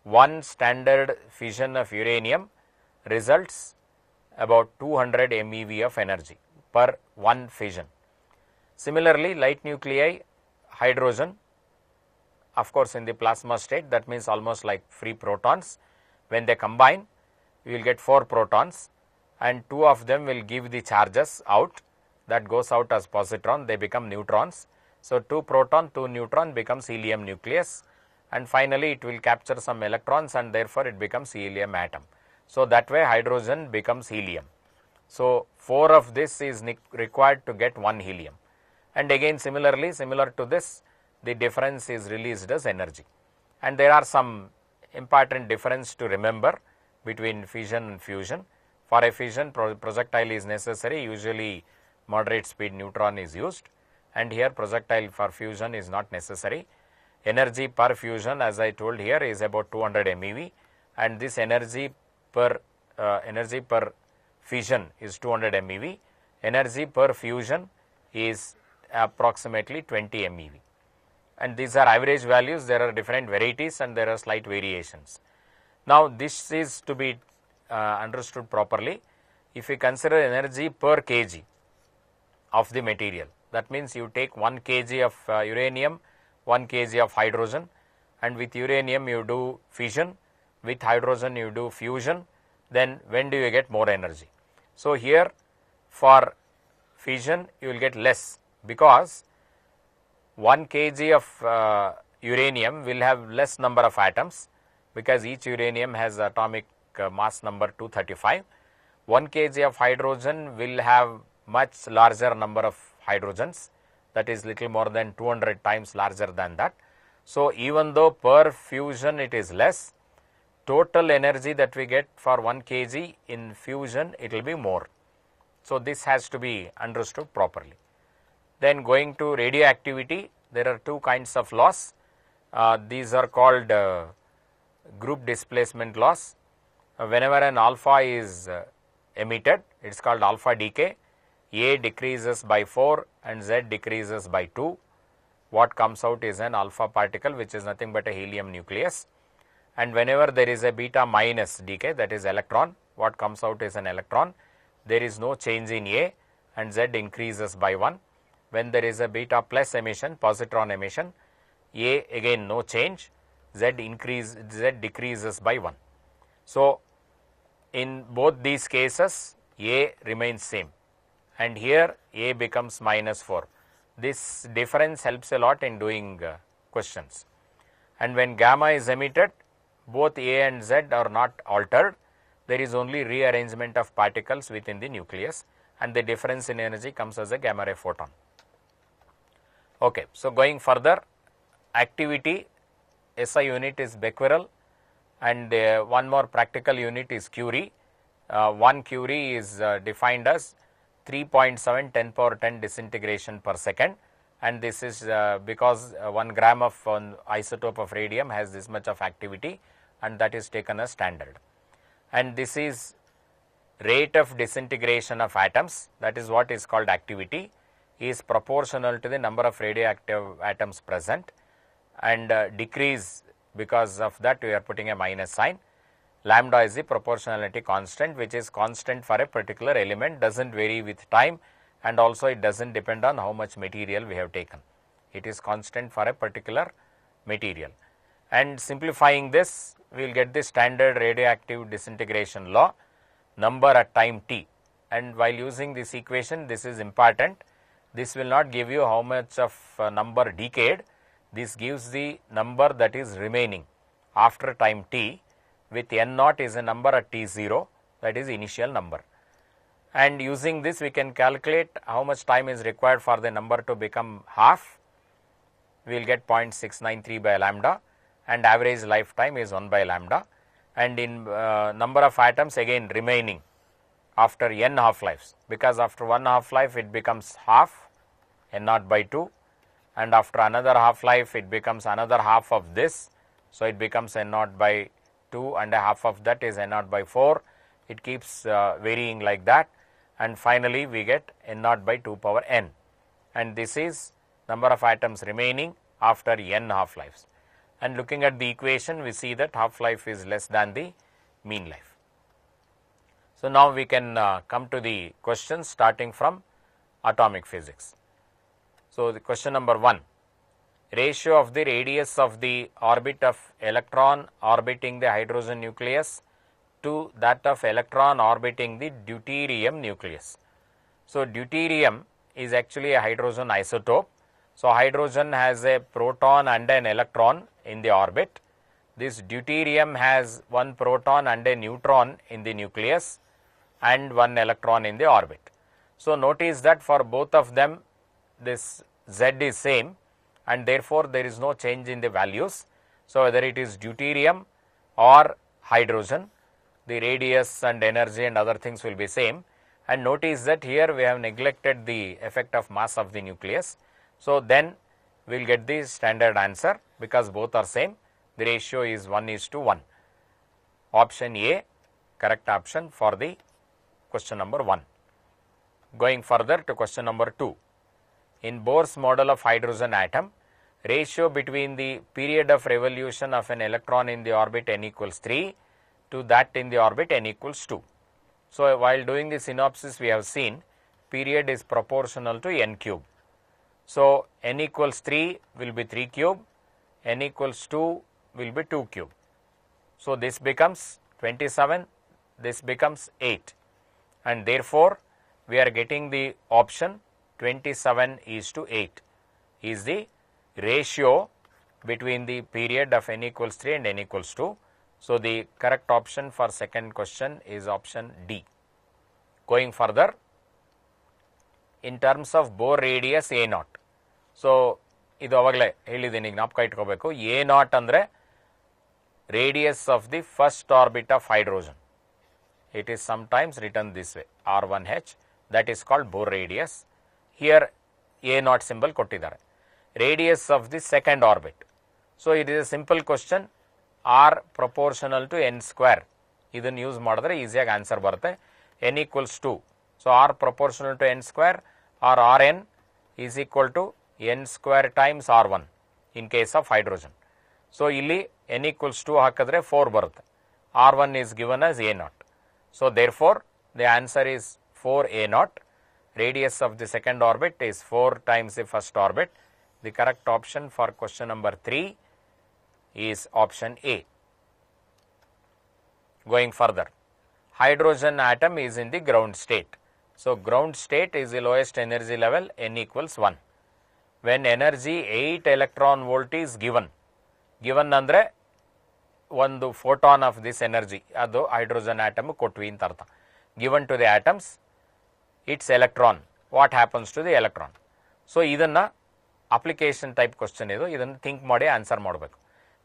S1: One standard fission of uranium results about 200 MeV of energy per one fission. Similarly, light nuclei, hydrogen, of course in the plasma state, that means almost like free protons. When they combine, we will get 4 protons, and 2 of them will give the charges out, that goes out as positron, they become neutrons. So, 2 proton, 2 neutron becomes helium nucleus, and finally it will capture some electrons, and therefore it becomes helium atom. So, that way hydrogen becomes helium. So, 4 of this is required to get 1 helium, and again similarly, similar to this, the difference is released as energy. And there are some important difference to remember between fission and fusion. For a fission, projectile is necessary, usually moderate speed neutron is used, and here projectile for fusion is not necessary. Energy per fusion, as I told here, is about 200 MeV, and this energy per fission is 200 MeV. Energy per fusion is approximately 20 MeV. And these are average values, there are different varieties and there are slight variations. Now, this is to be understood properly. If we consider energy per kg of the material, that means you take 1 kg of uranium, 1 kg of hydrogen, and with uranium you do fission, with hydrogen you do fusion, then when do you get more energy? So, here for fission you will get less, because 1 kg of uranium will have less number of atoms, because each uranium has atomic mass number 235. 1 kg of hydrogen will have much larger number of hydrogens, that is little more than 200 times larger than that. So, even though per fusion it is less, total energy that we get for 1 kg in fusion it will be more. So, this has to be understood properly. Then going to radioactivity, there are 2 kinds of loss. These are called group displacement loss. Whenever an alpha is emitted, it is called alpha decay. A decreases by 4 and Z decreases by 2. What comes out is an alpha particle, which is nothing but a helium nucleus. And whenever there is a beta minus decay, that is electron, what comes out is an electron. There is no change in A, and Z increases by 1. When there is a beta plus emission, positron emission, A again no change, Z decreases by 1. So, in both these cases, A remains same, and here A becomes minus 4. This difference helps a lot in doing questions. And when gamma is emitted, both A and Z are not altered. There is only rearrangement of particles within the nucleus, and the difference in energy comes as a gamma ray photon. Okay, so going further, activity SI unit is becquerel, and one more practical unit is Curie. 1 Curie is defined as 3.7 10 power 10 disintegration per second, and this is because 1 gram of isotope of radium has this much of activity, and that is taken as standard. And this is rate of disintegration of atoms, that is what is called activity, is proportional to the number of radioactive atoms present, and decrease, because of that we are putting a minus sign. Lambda is the proportionality constant, which is constant for a particular element, does not vary with time, and also it does not depend on how much material we have taken. It is constant for a particular material. And simplifying this, we will get the standard radioactive disintegration law, number at time t. And while using this equation, this is important. This will not give you how much of number decayed. This gives the number that is remaining after time t, with n naught is a number at t0, that is initial number. And using this we can calculate how much time is required for the number to become half. We will get 0.693 by lambda, and average lifetime is 1 by lambda. And in number of atoms again remaining after n half lives, because after 1 half life it becomes half, n naught by 2, and after another half life it becomes another half of this, so it becomes n naught by 2, and a half of that is n naught by 4. It keeps varying like that, and finally we get n naught by 2 power n, and this is number of atoms remaining after n half lives. And looking at the equation, we see that half life is less than the mean life. So now we can come to the questions starting from atomic physics. So the question number 1, ratio of the radius of the orbit of electron orbiting the hydrogen nucleus to that of electron orbiting the deuterium nucleus. So deuterium is actually a hydrogen isotope. So hydrogen has a proton and an electron in the orbit. This deuterium has 1 proton and a neutron in the nucleus and 1 electron in the orbit. So notice that for both of them this Z is same, and therefore there is no change in the values. So whether it is deuterium or hydrogen, the radius and energy and other things will be same. And notice that here we have neglected the effect of mass of the nucleus. So then we will get the standard answer, because both are same. The ratio is 1:1. Option A, correct option for the question number 1. Going further to question number 2. In Bohr's model of hydrogen atom, ratio between the period of revolution of an electron in the orbit n equals 3 to that in the orbit n equals 2. So while doing the synopsis, we have seen period is proportional to n cube. So n equals 3 will be 3 cube, n equals 2 will be 2 cube. So this becomes 27, this becomes 8, and therefore we are getting the option 27:8 is the ratio between the period of n equals 3 and n equals 2. So the correct option for second question is option D. Going further, in terms of Bohr radius A naught. So ಇದು ಅವಾಗಲೇ ಹೇಳಿದ್ದೀನಿ, ಜ್ಞಾಪಕ ಇಟ್ಕೋಬೇಕು. A naught ಅಂದರೆ radius of the first orbit of hydrogen. It is sometimes written this way, R1h, that is called Bohr radius. Here A naught symbol ಕೊಟ್ಟಿದ್ದಾರೆ. Radius of the second orbit. So it is a simple question, R proportional to n square. ಇದನ್ನು use ಮಾಡಿದ್ರೆ ಈಸಿಯಾಗಿ answer ಬರುತ್ತೆ. n equals 2. So R proportional to n square, or Rn is equal to n square times R1 in case of hydrogen. So ಇಲ್ಲಿ n equals 2 ಹಾಕಿದ್ರೆ 4 ಬರುತ್ತೆ. R1 is given as A naught. So therefore the answer is 4 A naught. Radius of the second orbit is 4 times the first orbit. The correct option for question number 3 is option A. Going further, hydrogen atom is in the ground state. So ground state is the lowest energy level, n equals 1. When energy 8 electron volt is given ಅಂದರೆ ಒಂದು photon of this energy, ಅದು hydrogen atom ಕೊಟ್ವಿ ಅಂತ ಅರ್ಥ. Given to the atoms its electron, what happens to the electron. So ಇದನ್ನು application type question ಇದು, ಇದನ್ನು think ಮಾಡಿ ಆನ್ಸರ್ ಮಾಡಬೇಕು.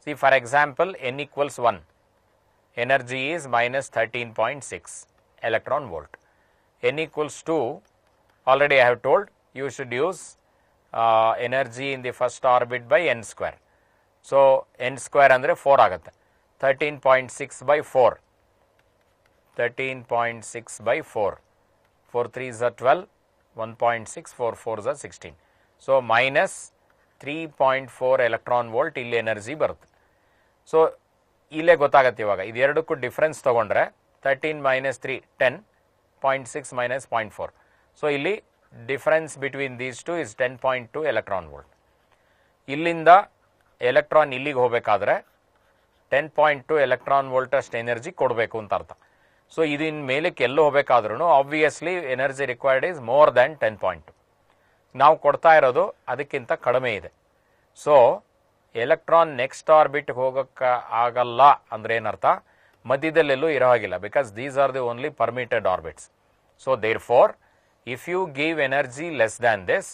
S1: See for example n equals 1, energy is minus 13.6 electron volt. n equals 2, already I have told you should use energy in the first orbit by n square. So n square ಅಂದರೆ 4 ಆಗುತ್ತೆ. 13.6 by 4, 13.6 by 4, 4 3s are 12, 1.6, 4 4s are 16. So minus 3.4 electron volt ಇಲ್ಲಿ energy ಬರುತ್ತೆ. So ಇಲ್ಲೇ ಗೊತ್ತಾಗತ್ತೆ ಇವಾಗ ಇದೆರಡಕ್ಕೂ difference ತೊಗೊಂಡ್ರೆ 13 minus 3 10.6 minus 0.4. So ಇಲ್ಲಿ difference between these two is 10.2 electron volt. ಇಲ್ಲಿಂದ ಎಲೆಕ್ಟ್ರಾನ್ ಇಲ್ಲಿಗೆ ಹೋಗಬೇಕಾದ್ರೆ 10.2 ಎಲೆಕ್ಟ್ರಾನ್ ವೋಲ್ಟ್ ಅಷ್ಟು ಎನರ್ಜಿ ಕೊಡಬೇಕು ಅಂತ ಅರ್ಥ. ಸೊ ಇದನ್ನ ಮೇಲಕ್ಕೆ ಎಲ್ಲೋ ಹೋಗಬೇಕಾದ್ರೂ obviously energy required is more than 10.2. ನಾವು ಕೊಡ್ತಾ ಇರೋದು ಅದಕ್ಕಿಂತ ಕಡಿಮೆ ಇದೆ. ಸೊ ಎಲೆಕ್ಟ್ರಾನ್ ನೆಕ್ಸ್ಟ್ ಆರ್ಬಿಟ್ಗೆ ಹೋಗೋಕ್ಕೆ ಆಗಲ್ಲ ಅಂದರೆ ಏನರ್ಥ, ಮಧ್ಯದಲ್ಲೆಲ್ಲೂ ಇರೋ ಹಾಗಿಲ್ಲ, because these are the only permitted orbits. So therefore if you give energy less than this,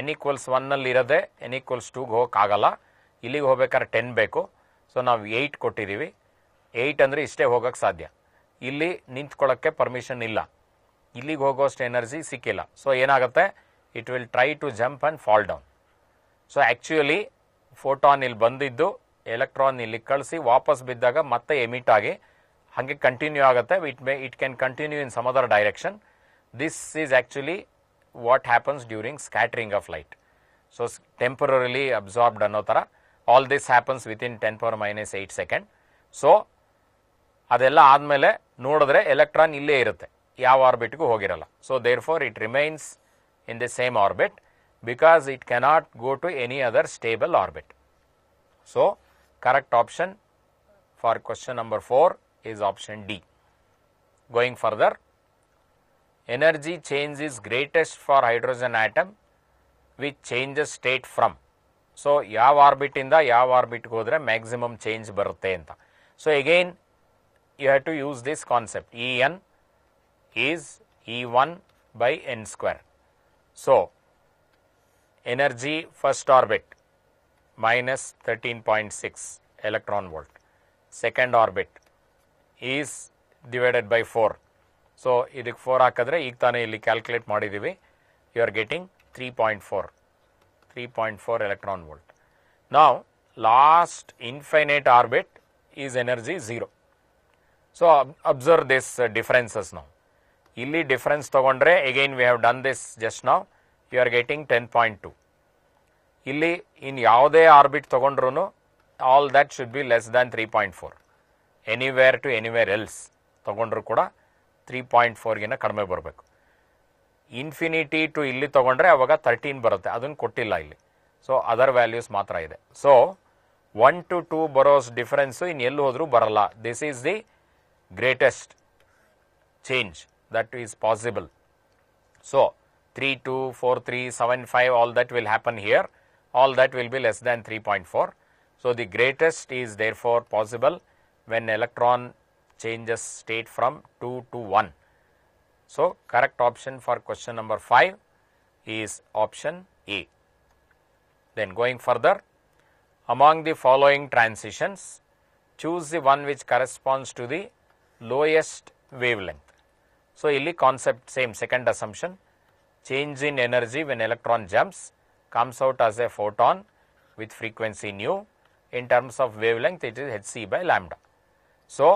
S1: n equals 1ನಲ್ಲಿ ಇರೋದೆ n equals 2ಗೆ ಹೋಗೋಕ್ಕಾಗಲ್ಲ, ಇಲ್ಲಿಗೆ ಹೋಗ್ಬೇಕಾದ್ರೆ 10 ಬೇಕು. ಸೊ ನಾವು 8 ಕೊಟ್ಟಿದ್ದೀವಿ, 8 ಅಂದರೆ ಇಷ್ಟೇ ಹೋಗೋಕ್ಕೆ ಸಾಧ್ಯ, ಇಲ್ಲಿ ನಿಂತ್ಕೊಳ್ಳೋಕ್ಕೆ ಪರ್ಮಿಷನ್ ಇಲ್ಲ, ಇಲ್ಲಿಗೆ ಹೋಗೋಷ್ಟು ಎನರ್ಜಿ ಸಿಕ್ಕಿಲ್ಲ. ಸೊ ಏನಾಗುತ್ತೆ, it will try to jump and fall down. So actually photon ಇಲ್ಲಿ ಬಂದಿದ್ದು ಎಲೆಕ್ಟ್ರಾನ್ ಇಲ್ಲಿ ಕಳಿಸಿ ವಾಪಸ್ ಬಿದ್ದಾಗ ಮತ್ತೆ ಎಮಿಟ್ ಆಗಿ ಹಾಗೆ ಕಂಟಿನ್ಯೂ ಆಗುತ್ತೆ. It can continue in some other direction. This is actually what happens during scattering of light. So temporarily absorbed ಅನ್ನೋ ಥರ all this happens within 10⁻⁸ second. So ಅದೆಲ್ಲ ಆದಮೇಲೆ ನೋಡಿದ್ರೆ ಎಲೆಕ್ಟ್ರಾನ್ ಇಲ್ಲೇ ಇರುತ್ತೆ, ಯಾವ ಆರ್ಬಿಟ್ಗೂ ಹೋಗಿರಲ್ಲ. So therefore it remains in the same orbit because it cannot go to any other stable orbit. So correct option for question number 4 is option D. Going further, energy change is greatest for hydrogen atom which changes state from. So ಯಾವ orbit ಇಂದ ಯಾವ ಆರ್ಬಿಟ್ಗೆ ಹೋದ್ರೆ maximum change ಬರುತ್ತೆ ಅಂತ. So again you have to use this concept. En is E1 by n square. So energy first orbit minus 13.6 electron volt, second orbit is divided by 4. So ಇದಕ್ಕೆ 4 ಹಾಕಿದ್ರೆ ಈಗ ತಾನೇ ಇಲ್ಲಿ ಕ್ಯಾಲ್ಕುಲೇಟ್ ಮಾಡಿದ್ದೀವಿ, you are getting 3.4 electron volt. Now last infinite orbit is energy 0. So observe this differences now. ಇಲ್ಲಿ difference ತೊಗೊಂಡ್ರೆ again we have done this just now, you are getting 10.2. ಇಲ್ಲಿ ಇನ್ನು ಯಾವುದೇ ಆರ್ಬಿಟ್ ತೊಗೊಂಡ್ರು all that should be less than 3.4. Anywhere to anywhere else ತೊಗೊಂಡ್ರು ಕೂಡ 3.4ಗಿನ ಕಡಿಮೆ ಬರಬೇಕು. ಇನ್ಫಿನಿಟಿ ಟು ಇಲ್ಲಿ ತೊಗೊಂಡ್ರೆ ಅವಾಗ 13 ಬರುತ್ತೆ, ಅದನ್ನು ಕೊಟ್ಟಿಲ್ಲ ಇಲ್ಲಿ. ಸೊ ಅದರ್ ವ್ಯಾಲ್ಯೂಸ್ ಮಾತ್ರ ಇದೆ. ಸೊ 1 to 2 ಬರೋಸ್ ಡಿಫರೆನ್ಸು ಇನ್ನು ಎಲ್ಲಿ ಹೋದರೂ ಬರಲ್ಲ. This is the greatest change that is possible. So 3 2 4 3 7 5 all that will happen here, all that will be less than 3.4. So the greatest is therefore possible when electron changes state from 2 to 1. So correct option for question number 5 is option A. Then going further, among the following transitions choose the one which corresponds to the lowest wavelength. So ಇಲ್ಲಿ concept same, second assumption, change in energy when electron jumps comes out as a photon with frequency nu. In terms of wavelength it is hc by lambda. So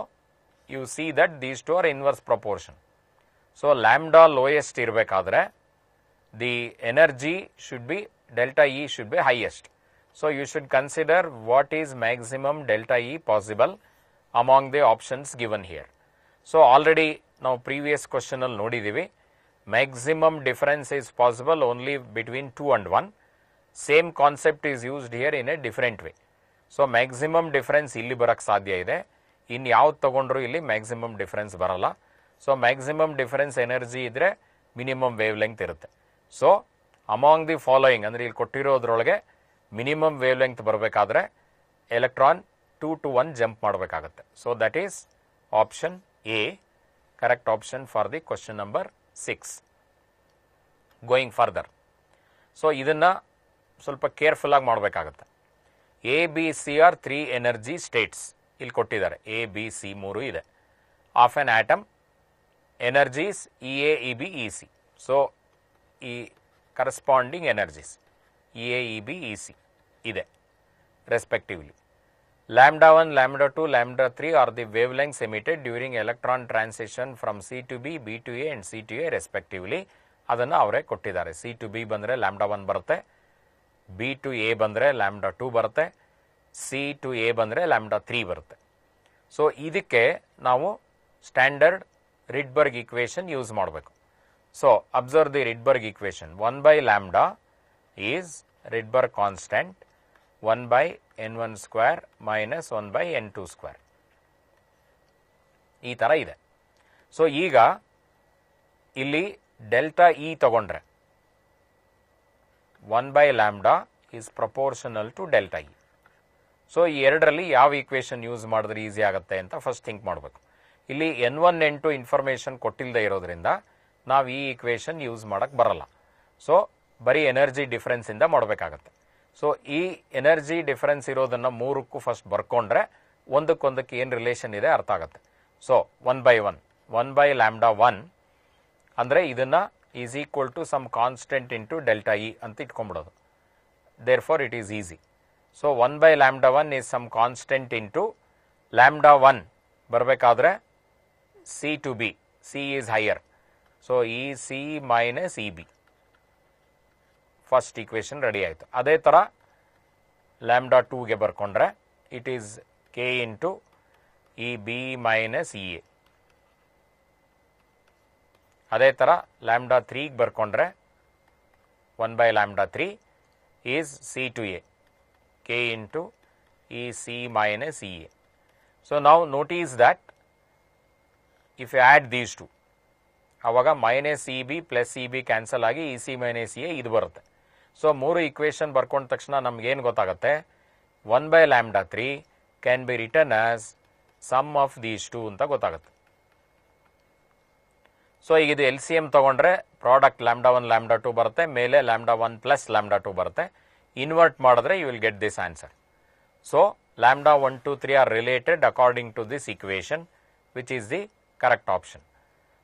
S1: you see that these two are inverse proportion. So lambda lowest ಇರಬೇಕಾದ್ರೆ the energy should be delta E should be highest. So you should consider what is maximum delta E possible among the options given here. So already ನಾವು previous ಕ್ವಶನಲ್ಲಿ ನೋಡಿದ್ದೀವಿ, maximum difference is possible only between 2 and 1. Same concept is used here in a different way. So maximum difference ಇಲ್ಲಿ ಬರೋಕ್ಕೆ ಸಾಧ್ಯ ಇದೆ, ಇನ್ನು ಯಾವ್ದು ತೊಗೊಂಡ್ರು ಇಲ್ಲಿ ಮ್ಯಾಕ್ಸಿಮಮ್ ಡಿಫರೆನ್ಸ್ ಬರಲ್ಲ. ಸೊ ಮ್ಯಾಕ್ಸಿಮಮ್ ಡಿಫರೆನ್ಸ್ ಎನರ್ಜಿ ಇದ್ದರೆ ಮಿನಿಮಮ್ ವೇವ್ ಲೆಂತ್ ಇರುತ್ತೆ. ಸೊ ಅಮಾಂಗ್ ದಿ ಫಾಲೋಯಿಂಗ್ ಅಂದರೆ ಇಲ್ಲಿ ಕೊಟ್ಟಿರೋದ್ರೊಳಗೆ ಮಿನಿಮಮ್ ವೇವ್ ಲೆಂತ್ ಬರಬೇಕಾದ್ರೆ ಎಲೆಕ್ಟ್ರಾನ್ 2 to 1 ಜಂಪ್ ಮಾಡಬೇಕಾಗತ್ತೆ. So that is option A, correct option for the question number 6. Going further, so ಇದನ್ನ ಸ್ವಲ್ಪ careful ಆಗಿ ಮಾಡಬೇಕಾಗುತ್ತೆ. A B C are 3 energy states ಇಲ್ಲಿ ಕೊಟ್ಟಿದ್ದಾರೆ. ಎ ಬಿ ಸಿ 3 ಇದೆ. Of an atom energies E A E B E C. So ಈ corresponding energies E A E B E C ಇದೆ respectively. lambda 1, lambda 2, lambda 3 are the wavelengths emitted during electron transition from C to B, B to A and C to A respectively. ಅದನ್ನು ಅವರೇ ಕೊಟ್ಟಿದ್ದಾರೆ. C to B ಬಂದರೆ lambda 1 ಬರುತ್ತೆ, B to A ಬಂದರೆ lambda 2 ಬರುತ್ತೆ, C to A ಬಂದರೆ lambda 3 ಬರುತ್ತೆ. So ಇದಕ್ಕೆ ನಾವು ಸ್ಟ್ಯಾಂಡರ್ಡ್ ರಿಡ್ಬರ್ಗ್ ಈಕ್ವೇಷನ್ ಯೂಸ್ ಮಾಡಬೇಕು. So observe the Rydberg equation. 1 by lambda is Rydberg constant 1 by n1 square minus 1 by n2 square. ಈ ಥರ ಇದೆ. ಸೊ ಈಗ ಇಲ್ಲಿ ಡೆಲ್ಟಾ ಇ ತಗೊಂಡ್ರೆ 1 by lambda is proportional to delta E. So ಈ ಎರಡರಲ್ಲಿ ಯಾವ ಈಕ್ವೇಷನ್ ಯೂಸ್ ಮಾಡಿದ್ರೆ ಈಸಿ ಆಗುತ್ತೆ ಅಂತ ಫಸ್ಟ್ ಥಿಂಕ್ ಮಾಡಬೇಕು. ಇಲ್ಲಿ n1 n2 ಇನ್ಫಾರ್ಮೇಷನ್ ಕೊಟ್ಟಿಲ್ಲದೆ ಇರೋದ್ರಿಂದ ನಾವು ಈ ಈಕ್ವೇಷನ್ ಯೂಸ್ ಮಾಡೋಕ್ಕೆ ಬರಲ್ಲ. ಸೊ ಬರೀ ಎನರ್ಜಿ ಡಿಫ್ರೆನ್ಸಿಂದ ಮಾಡಬೇಕಾಗತ್ತೆ. ಸೊ ಈ ಎನರ್ಜಿ ಡಿಫರೆನ್ಸ್ ಇರೋದನ್ನು ಮೂರಕ್ಕೂ ಫಸ್ಟ್ ಬರ್ಕೊಂಡ್ರೆ ಒಂದಕ್ಕೊಂದಕ್ಕೆ ಏನು ರಿಲೇಷನ್ ಇದೆ ಅರ್ಥ ಆಗುತ್ತೆ. ಸೊ 1 by 1 by lambda 1 ಅಂದರೆ ಇದನ್ನು is equal to some constant into delta E ಅಂತ ಇಟ್ಕೊಂಡ್ಬಿಡೋದು. Therefore it is easy. So 1 by lambda 1 is some constant into lambda 1 ಬರಬೇಕಾದ್ರೆ C to B, C is higher. So E C minus E B first equation ready ಆಯಿತು. ಅದೇ ಥರ lambda 2ಗೆ ಬರ್ಕೊಂಡ್ರೆ it is K into E B minus E A. ಅದೇ ಥರ lambda 3ಗೆ ಬರ್ಕೊಂಡ್ರೆ 1 by lambda 3 is C to A, K into E C minus E A. So ನಾವು notice that if you add these two ಆವಾಗ minus E B plus E B cancel ಆಗಿ E C minus E A ಇದು ಬರುತ್ತೆ. So ಮೂರು equation ಬರ್ಕೊಂಡ ತಕ್ಷಣ ನಮಗೇನು ಗೊತ್ತಾಗುತ್ತೆ, 1 by lambda 3 can be return as sum of these two ಅಂತ ಗೊತ್ತಾಗುತ್ತೆ. ಸೊ ಈಗ ಇದು ಎಲ್ ಸಿ ಎಮ್ ತೊಗೊಂಡ್ರೆ ಪ್ರಾಡಕ್ಟ್ lambda 1 lambda 2 ಬರುತ್ತೆ, ಮೇಲೆ lambda 1 ಪ್ಲಸ್ lambda 2 ಬರುತ್ತೆ. ಇನ್ವರ್ಟ್ ಮಾಡಿದ್ರೆ you will get this answer. So lambda 1, 2, 3 are related according to this equation which is the correct option.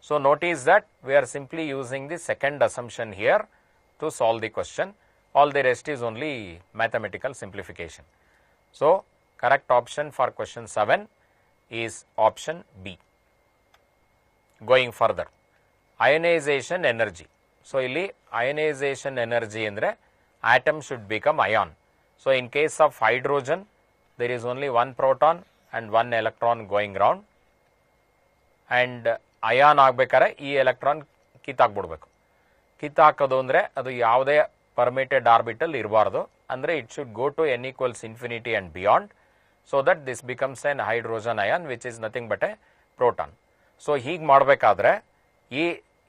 S1: So notice that we are simply using the second assumption here to solve the question. All the rest is only mathematical simplification. So correct option for question 7 is option B. Going further, ionization energy. So illi ionization energy andre atom should become ion. So in case of hydrogen there is only one proton and one electron going round, and ion ಆಗಬೇಕಾದ್ರೆ ಈ electron ಕಿತ್ತಾಕ್ಬಿಡ್ಬೇಕು. ಕಿತ್ತಾಕೋದು ಅಂದರೆ ಅದು ಯಾವುದೇ permitted orbital ಇರಬಾರ್ದು. ಅಂದರೆ it should go to n equals infinity and beyond, so that this becomes an hydrogen ion which is nothing but a proton. So ಹೀಗೆ ಮಾಡಬೇಕಾದ್ರೆ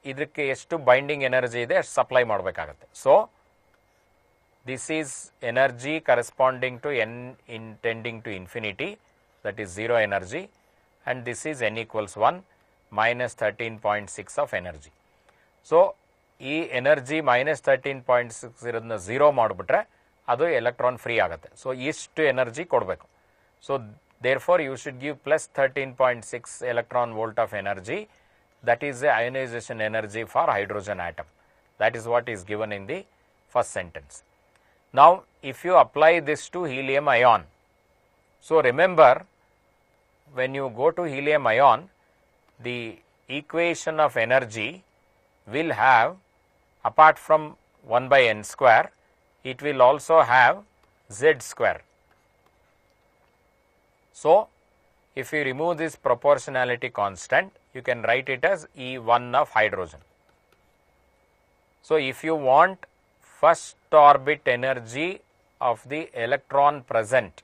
S1: ಇದಕ್ಕೆ ಎಷ್ಟು ಬೈಂಡಿಂಗ್ ಎನರ್ಜಿ ಇದೆ ಅಷ್ಟು ಸಪ್ಲೈ ಮಾಡಬೇಕಾಗತ್ತೆ. So this is energy corresponding to n intending to infinity, that is 0 energy, and this is n equals 1 minus 13.6 of energy. So ಈ energy minus 13.6 ಇರೋದನ್ನ 0 ಮಾಡಿಬಿಟ್ರೆ ಅದು ಎಲೆಕ್ಟ್ರಾನ್ ಫ್ರೀ ಆಗುತ್ತೆ. ಸೊ ಇಷ್ಟು ಎನರ್ಜಿ ಕೊಡಬೇಕು. So therefore you should give plus 13.6 electron volt of energy. That is the ionization energy for hydrogen atom. That is what is given in the first sentence. Now if you apply this to helium ion, so remember when you go to helium ion, the equation of energy will have, apart from 1 by n square, it will also have z square. So if you remove this proportionality constant, you can write it as E1 of hydrogen. So if you want first orbit energy of the electron present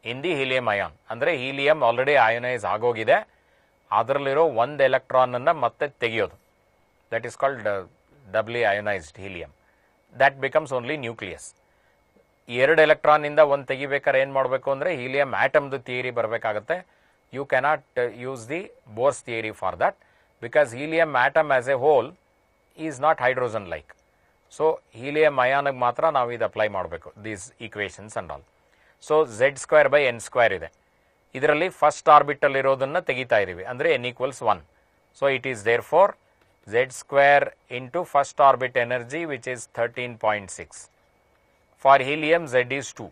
S1: in the helium ion, ಅಂದರೆ helium already ionize ಆಗೋಗಿದೆ, ಅದರಲ್ಲಿರೋ ಒಂದು ಎಲೆಕ್ಟ್ರಾನನ್ನು ಮತ್ತೆ ತೆಗೆಯೋದು, that is called doubly ionised helium. That becomes only nucleus. ಎರಡು ಎಲೆಕ್ಟ್ರಾನಿಂದ ಒಂದು ತೆಗಿಬೇಕಾದ್ರೆ ಏನು ಮಾಡಬೇಕು ಅಂದರೆ ಹೀಲಿಯಂ ಆಟಮ್ದು ಥಿಯರಿ ಬರಬೇಕಾಗುತ್ತೆ. You cannot use the Bohr's theory for that, because helium atom as a whole is not hydrogen like. So helium ಅಯಾನ್ಗೆ ಮಾತ್ರ ನಾವು ಇದು ಅಪ್ಲೈ ಮಾಡಬೇಕು, these equations and all. So Z²/n² ಇದೆ. ಇದರಲ್ಲಿ ಫಸ್ಟ್ ಆರ್ಬಿಟಲ್ ಇರೋದನ್ನು ತೆಗಿತಾ ಇದ್ದೀವಿ, ಅಂದರೆ n=1. So it is therefore Z² into first orbit energy, which is 13.6. For helium, Z is 2.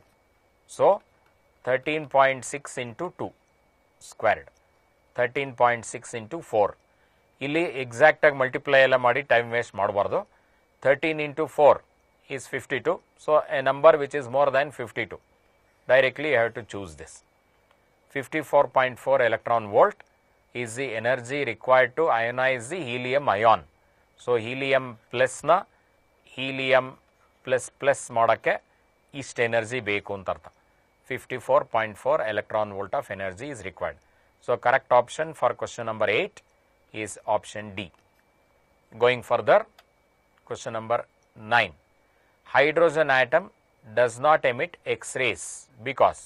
S1: So 13.6 into 2 squared, 13.6 into 4. ಇಲ್ಲಿ ಎಕ್ಸಾಕ್ಟ್ ಆಗಿ multiply ಎಲ್ಲ ಮಾಡಿ ಟೈಮ್ ವೇಸ್ಟ್ ಮಾಡಬಾರ್ದು. 13 into 4 is 52. So a number which is more than 52. Directly you have to choose this. 54.4 electron volt is the energy required to ionize the helium ion. So helium plus na helium plus ಮಾಡಕ್ಕೆ ಇಷ್ಟು energy ಬೇಕು ಅಂತ ಅರ್ಥ. 54.4 electron volt of energy is required. So correct option for question number 8 is option D. Going further, question number 9. Hydrogen atom does not emit X-rays because.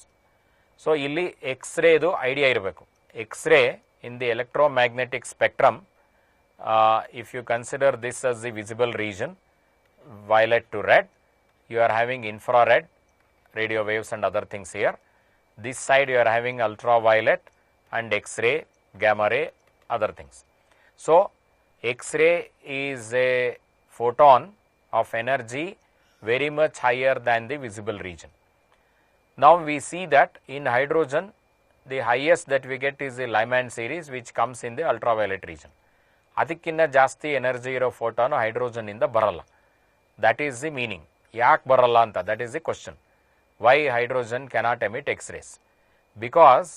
S1: So ಇಲ್ಲಿ X-rayದು idea ಇರಬೇಕು. X-ray in the electromagnetic spectrum, if you consider this as the visible region, violet to red, you are having infrared, radio waves and other things here. This side you are having ultraviolet and X-ray, gamma ray, other things. So X-ray is a photon of energy very much higher than the visible region. Now we see that in hydrogen, the highest that we get is the Lyman series, which comes in the ultraviolet region. ಅದಕ್ಕಿಂತ ಜಾಸ್ತಿ energy ಇರೋ ಫೋಟಾನು hydrogen ಇಂದ ಬರಲ್ಲ. That is the meaning. ಯಾಕೆ ಬರಲ್ಲ ಅಂತ, that is the question. Why hydrogen cannot emit X rays? Because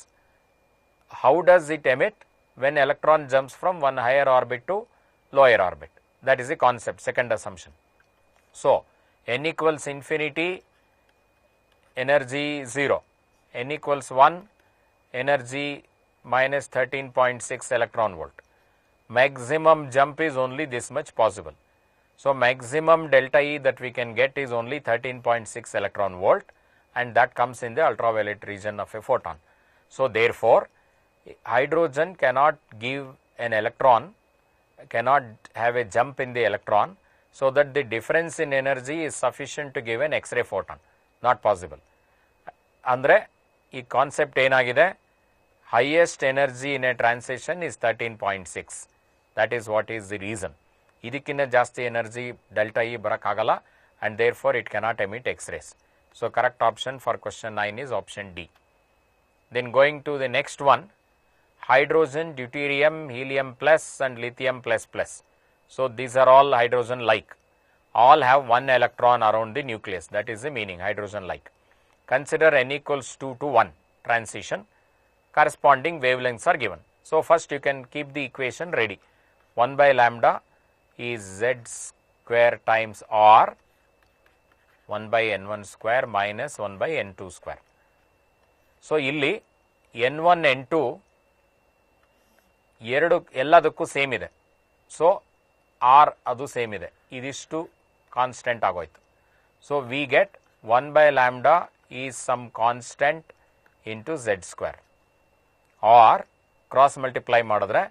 S1: how does it emit when electron jumps from one higher orbit to lower orbit? That is the concept, second assumption. So n=infinity, energy 0. n=1, energy minus 13.6 electron volt. Maximum jump is only this much possible. So maximum delta E that we can get is only 13.6 electron volt, and that comes in the ultraviolet region of a photon. So therefore hydrogen cannot give an electron, cannot have a jump in the electron so that the difference in energy is sufficient to give an X-ray photon. Not possible. ಅಂದರೆ ಈ concept ಏನಾಗಿದೆ, highest energy in a transition is 13.6. That is what is the reason. ಇದಕ್ಕಿಂತ ಜಾಸ್ತಿ energy delta E ಬರೋಕ್ಕಾಗಲ್ಲ, and therefore it cannot emit X-rays. So correct option for question 9 is option D. Then going to the next one, hydrogen, deuterium, helium plus and lithium plus. So these are all hydrogen like. All have one electron around the nucleus. That is the meaning, hydrogen like. Consider n=2 to 1 transition. Corresponding wavelengths are given. So first you can keep the equation ready. 1/lambda is Z² times R, 1/n1² minus 1/n2². So ಇಲ್ಲಿ n1 n2 ಎರಡು ಎಲ್ಲದಕ್ಕೂ same ಇದೆ. So R ಅದು same ಇದೆ. ಇದಿಷ್ಟು constant ಆಗೋಯ್ತು. So we get 1/lambda is some constant into Z². Or cross multiply ಮಾಡಿದ್ರೆ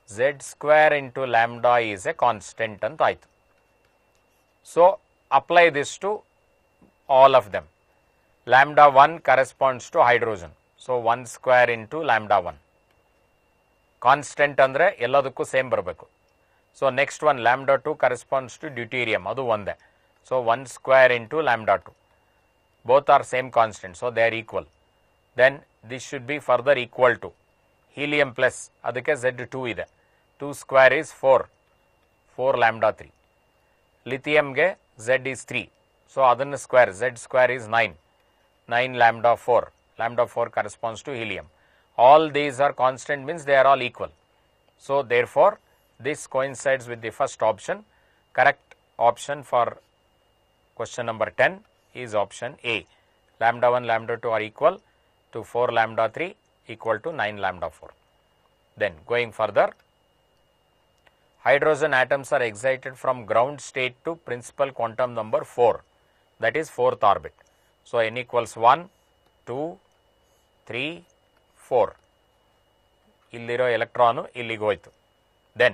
S1: Z² into lambda is a constant ಅಂತ ಆಯಿತು. So apply this to all of them. lambda 1 corresponds to hydrogen. So 1² into lambda 1. Constant ಅಂದರೆ ಎಲ್ಲದಕ್ಕೂ same ಬರಬೇಕು. So next one lambda 2 corresponds to deuterium, ಅದು ಒಂದೇ. So 1² into lambda 2. Both are same constant, so they are equal. Then this should be further equal to helium plus, ಅದಕ್ಕೆ Z2 ಇದೆ. 2² is 4 lambda 3. ಲಿಥಿಯಂಗೆ Z is 3. So ಅದನ್ನು square, Z² is 9 lambda 4. Lambda 4 corresponds to helium. All these are constant, means they are all equal. So therefore this coincides with the first option. Correct option for question number 10 is option A. Lambda 1, lambda 2 are equal to 4 lambda 3 equal to 9 lambda 4. Then going further, hydrogen atoms are excited from ground state to principal quantum number 4, that is 4th orbit. So n=1, 2, 3, 4. ಇಲ್ಲಿರೋ electron ಇಲ್ಲಿಗೆ ಹೋಯ್ತು. Then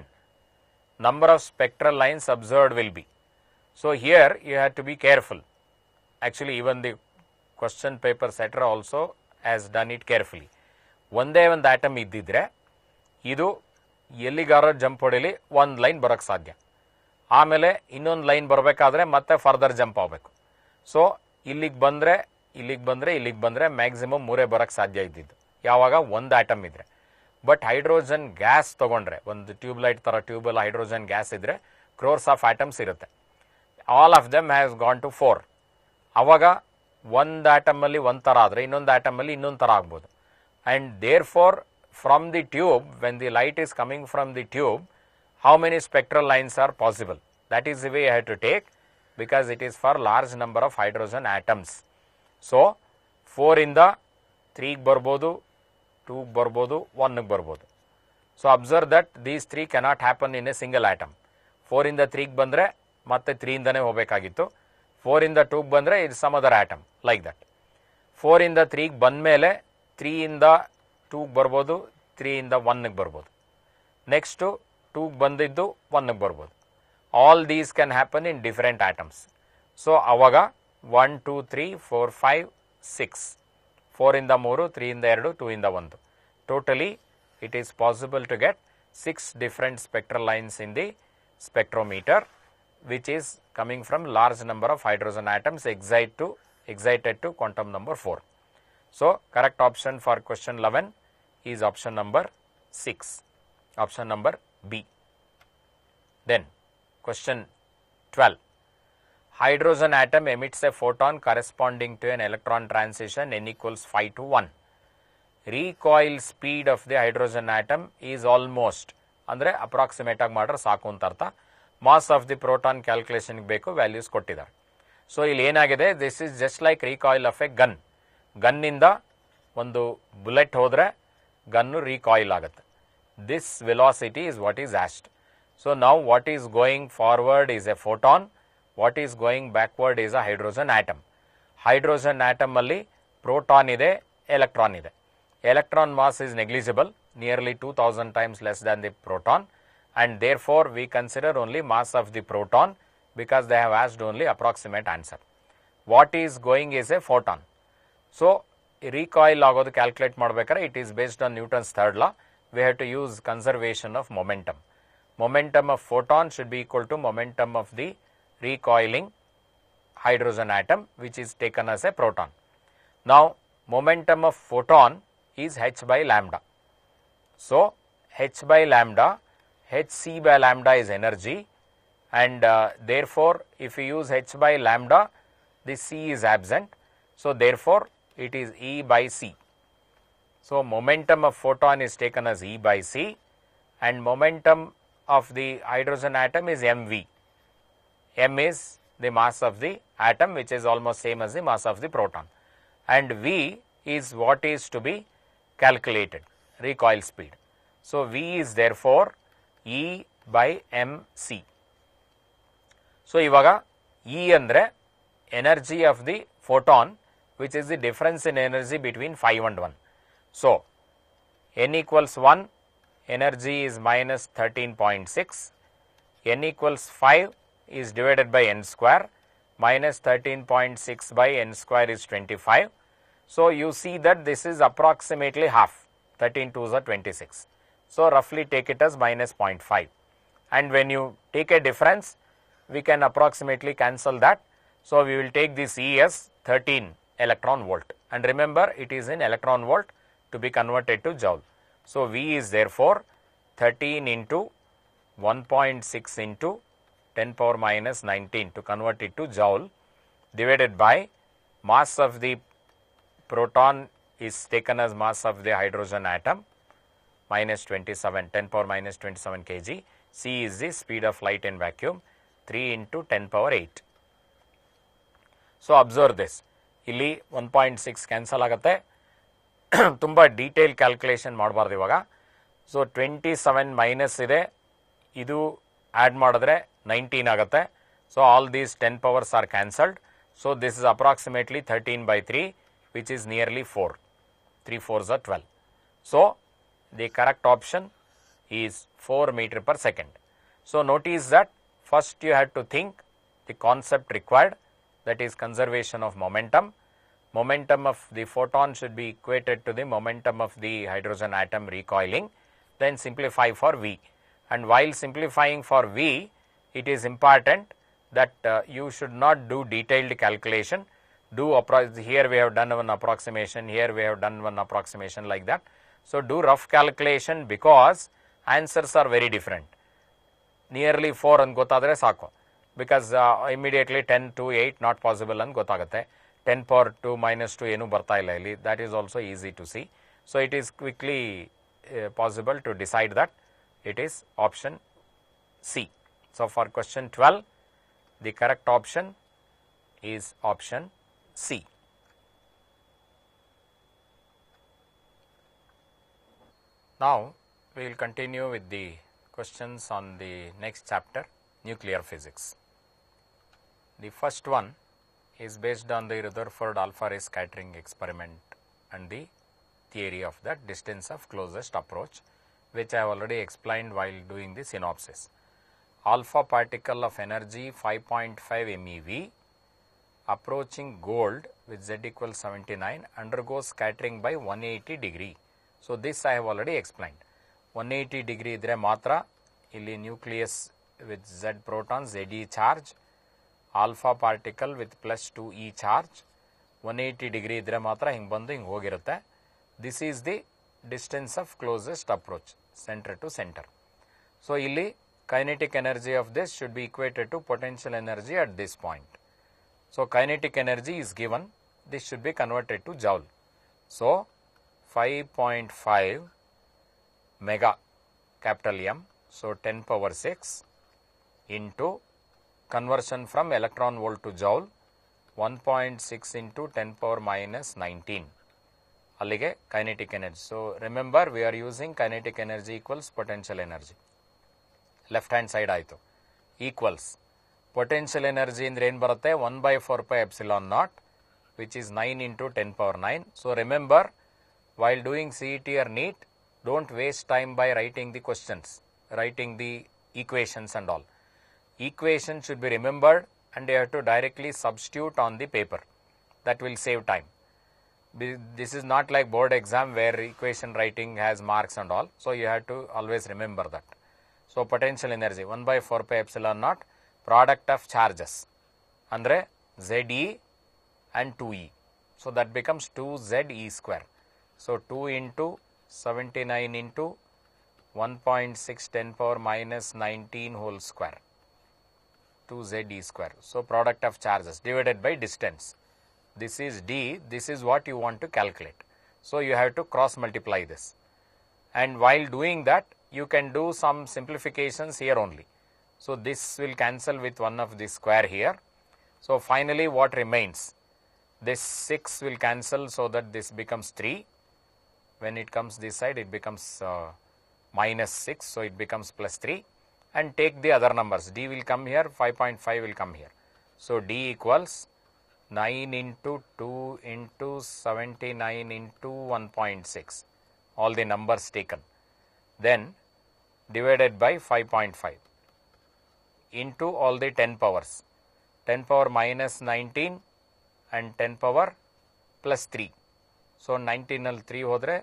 S1: number of spectral lines observed will be. So here you have to be careful. Actually, even the question paper setter also has done it carefully. ಒಂದೇ ಒಂದು atom ಇದ್ದಿದ್ರೆ ಇದು ಎಲ್ಲಿಗಾರ jump ಹೊಡೆಯಲಿ ಒಂದು line ಬರೋಕ್ಕೆ ಸಾಧ್ಯ, ಆಮೇಲೆ ಇನ್ನೊಂದು ಲೈನ್ ಬರಬೇಕಾದ್ರೆ ಮತ್ತೆ ಫರ್ದರ್ ಜಂಪ್ ಆಗಬೇಕು. ಸೊ ಇಲ್ಲಿಗೆ ಬಂದರೆ ಮ್ಯಾಕ್ಸಿಮಮ್ 3 ಬರೋಕ್ಕೆ ಸಾಧ್ಯ ಇದ್ದಿದ್ದು ಯಾವಾಗ ಒಂದು ಆಟಮ್ ಇದ್ದರೆ. ಬಟ್ ಹೈಡ್ರೋಜನ್ ಗ್ಯಾಸ್ ತೊಗೊಂಡ್ರೆ, ಒಂದು ಟ್ಯೂಬ್ಲೈಟ್ ಥರ ಟ್ಯೂಬಲ್ಲಿ ಹೈಡ್ರೋಜನ್ ಗ್ಯಾಸ್ ಇದ್ದರೆ ಕ್ರೋರ್ಸ್ ಆಫ್ ಆಟಮ್ಸ್ ಇರುತ್ತೆ. All of them has gone to 4. ಆವಾಗ ಒಂದು ಆಟಮಲ್ಲಿ ಒಂದು ಥರ ಆದರೆ ಇನ್ನೊಂದು ಆಟಮಲ್ಲಿ ಇನ್ನೊಂದು ಥರ ಆಗ್ಬೋದು. And therefore, from the tube, when the light is coming from the tube, how many spectral lines are possible? That is the way I have to take, because it is for large number of hydrogen atoms. So 4 ಇಂದ 3 ಬರ್ಬೋದು, 2 ಬರ್ಬೋದು, 1 ಬರ್ಬೋದು. So observe that these 3 cannot happen in a single atom. 4 ಇಂದ 3 ಬಂದರೆ ಮತ್ತೆ 3 ಇಂದನೇ ಹೋಗಬೇಕಾಗಿತ್ತು. 4 ಇಂದ 2 ಬಂದರೆ ಇದು some other atom, like that. 4 ಇಂದ 3 ಬಂದ ಮೇಲೆ 3 ಇಂದ 2 ಬರ್ಬೋದು, 3 ಇಂದ 1 ಬರ್ಬೋದು. ನೆಕ್ಸ್ಟು 2 ಬಂದಿದ್ದು 1 ಬರ್ಬೋದು. All these can happen in different atoms. So ಅವಾಗ 1 2 3 4 5 6, 4 ಇಂದ 3, 3 ಇಂದ 2, 2 ಇಂದ 1. Totally it is possible to get 6 different spectral lines in the spectrometer, which is coming from large number of hydrogen atoms excited to quantum number 4. So correct option for question 11 is option number 6, option number B. Then question 12. Hydrogen atom emits a photon corresponding to an electron transition n equals 5 to 1. Recoil speed of the hydrogen atom is almost, ಅಂದರೆ approximate ಆಗಿ ಮಾಡ್ರೆ ಸಾಕು ಅಂತ ಅರ್ಥ. Mass of the proton ಕ್ಯಾಲ್ಕುಲೇಷನ್ಗೆ ಬೇಕು, values ಕೊಟ್ಟಿದ್ದಾರೆ. So ಇಲ್ಲಿ ಏನಾಗಿದೆ, this is just like recoil of a gun. ಗನ್ನಿಂದ ಒಂದು ಬುಲೆಟ್ ಹೋದರೆ ಗನ್ನು ರೀಕಾಯಿಲ್ ಆಗುತ್ತೆ. This velocity is what is asked. So ನಾವು what is going forward is a photon, what is going backward is a hydrogen atom. Hydrogen ಆಟಮಲ್ಲಿ proton ಇದೆ, electron ಇದೆ. Electron mass is negligible, nearly 2000 times less than the proton, and therefore we consider only mass of the proton because they have asked only approximate answer. What is going is a photon. So recoil agodu calculate madbekare, it is based on Newton's third law. We have to use conservation of momentum. Momentum of photon should be equal to momentum of the recoiling hydrogen atom, which is taken as a proton. Now momentum of photon is h by lambda. So h by lambda, hc by lambda is energy, and therefore if you use h by lambda, the c is absent. So therefore it is E by c. So momentum of photon is taken as E by c, and momentum of the hydrogen atom is mv. M is the mass of the atom, which is almost same as the mass of the proton, and v is what is to be calculated, recoil speed. So v is therefore E by mc. So ಇವಾಗ E ಅಂದರೆ energy of the photon, which is the difference in energy between 5 and 1. So n equals 1, energy is minus 13.6, n equals 5 is divided by n square, minus 13.6 by n square is 25. So you see that this is approximately half, 13 2s are 26. So roughly take it as minus 0.5. And when you take a difference, we can approximately cancel that. So we will take this E as 13 electron volt. And remember, it is in electron volt to be converted to joule. So V is therefore 13 into 1.6 into 10 power minus 19 to convert it to joule, divided by mass of the proton is taken as mass of the hydrogen atom, minus 27, 10 power minus 27 kg. C is the speed of light in vacuum, 3 into 10 power 8. So observe this. ಇಲ್ಲಿ 1.6 cancel ಆಗುತ್ತೆ. ತುಂಬ detail calculation ಮಾಡಬಾರ್ದು ಇವಾಗ. So 27 minus ಇದೆ, ಇದು add ಮಾಡಿದ್ರೆ 19 ಆಗುತ್ತೆ. So all these 10 powers are cancelled. So this is approximately 13 by 3, which is nearly 4. 3 4s are 12. So the correct option is 4 meter per second. So notice that first you have to think the concept required, that is conservation of momentum. Momentum of the photon should be equated to the momentum of the hydrogen atom recoiling, then simplify for V. And while simplifying for V, it is important that you should not do detailed calculation. Here we have done one approximation, here we have done one approximation, like that. So, do rough calculation because answers are very different. Nearly 4 and gotadre saako, because immediately 10 to 8 not possible and gotagate. 10 power 2 minus 2 enu barta illa illi, that is also easy to see. So, it is quickly possible to decide that it is option C. So, for question 12, the correct option is option C. Now, we will continue with the questions on the next chapter, nuclear physics. The first one is based on the Rutherford alpha ray scattering experiment and the theory of that distance of closest approach, which I have already explained while doing the synopsis. Alpha particle of energy 5.5 MeV approaching gold with Z equals 79 undergoes scattering by 180 degree. So, this I have already explained. 180 degree idre matra illi nucleus with Z protons, Ze charge, alpha particle with plus 2e charge, 180 degree idre matra hing bandu hing hogirutte. This is the distance of closest approach, center to center. So, illi kinetic energy of this should be equated to potential energy at this point. So, kinetic energy is given, this should be converted to joule. So, 5.5 mega capital M, so 10 power 6 into conversion from electron volt to joule 1.6 into 10 power minus 19 allige kinetic energy. So, remember we are using kinetic energy equals potential energy, left hand side aaytu equals potential energy indre ಏನು ಬರುತ್ತೆ 1 by 4 pi epsilon naught, which is 9 into 10 power 9. So, remember while doing CET or NEET, don't waste time by writing the questions, writing the equations and all. Equation should be remembered and you have to directly substitute on the paper. That will save time. This is not like board exam where equation writing has marks and all. So, you have to always remember that. So, potential energy 1 by 4 pi epsilon naught product of charges andre Ze and 2e. So, that becomes 2Ze square. So, 2 into 79 into 1.6 10 power minus 19 whole square, 2Ze square. So, product of charges divided by distance. This is d, this is what you want to calculate. So, you have to cross multiply this, and while doing that you can do some simplifications here only. So, this will cancel with one of the square here. So, finally, what remains? This 6 will cancel, so that this becomes 3. When it comes this side, it becomes minus 6, so it becomes plus 3, and take the other numbers. D will come here, 5.5 will come here. So, D equals 9 into 2 into 79 into 1.6, all the numbers taken, then divided by 5.5 into all the 10 powers, 10 power minus 19 and 10 power plus 3. So, 19 al 3 hodre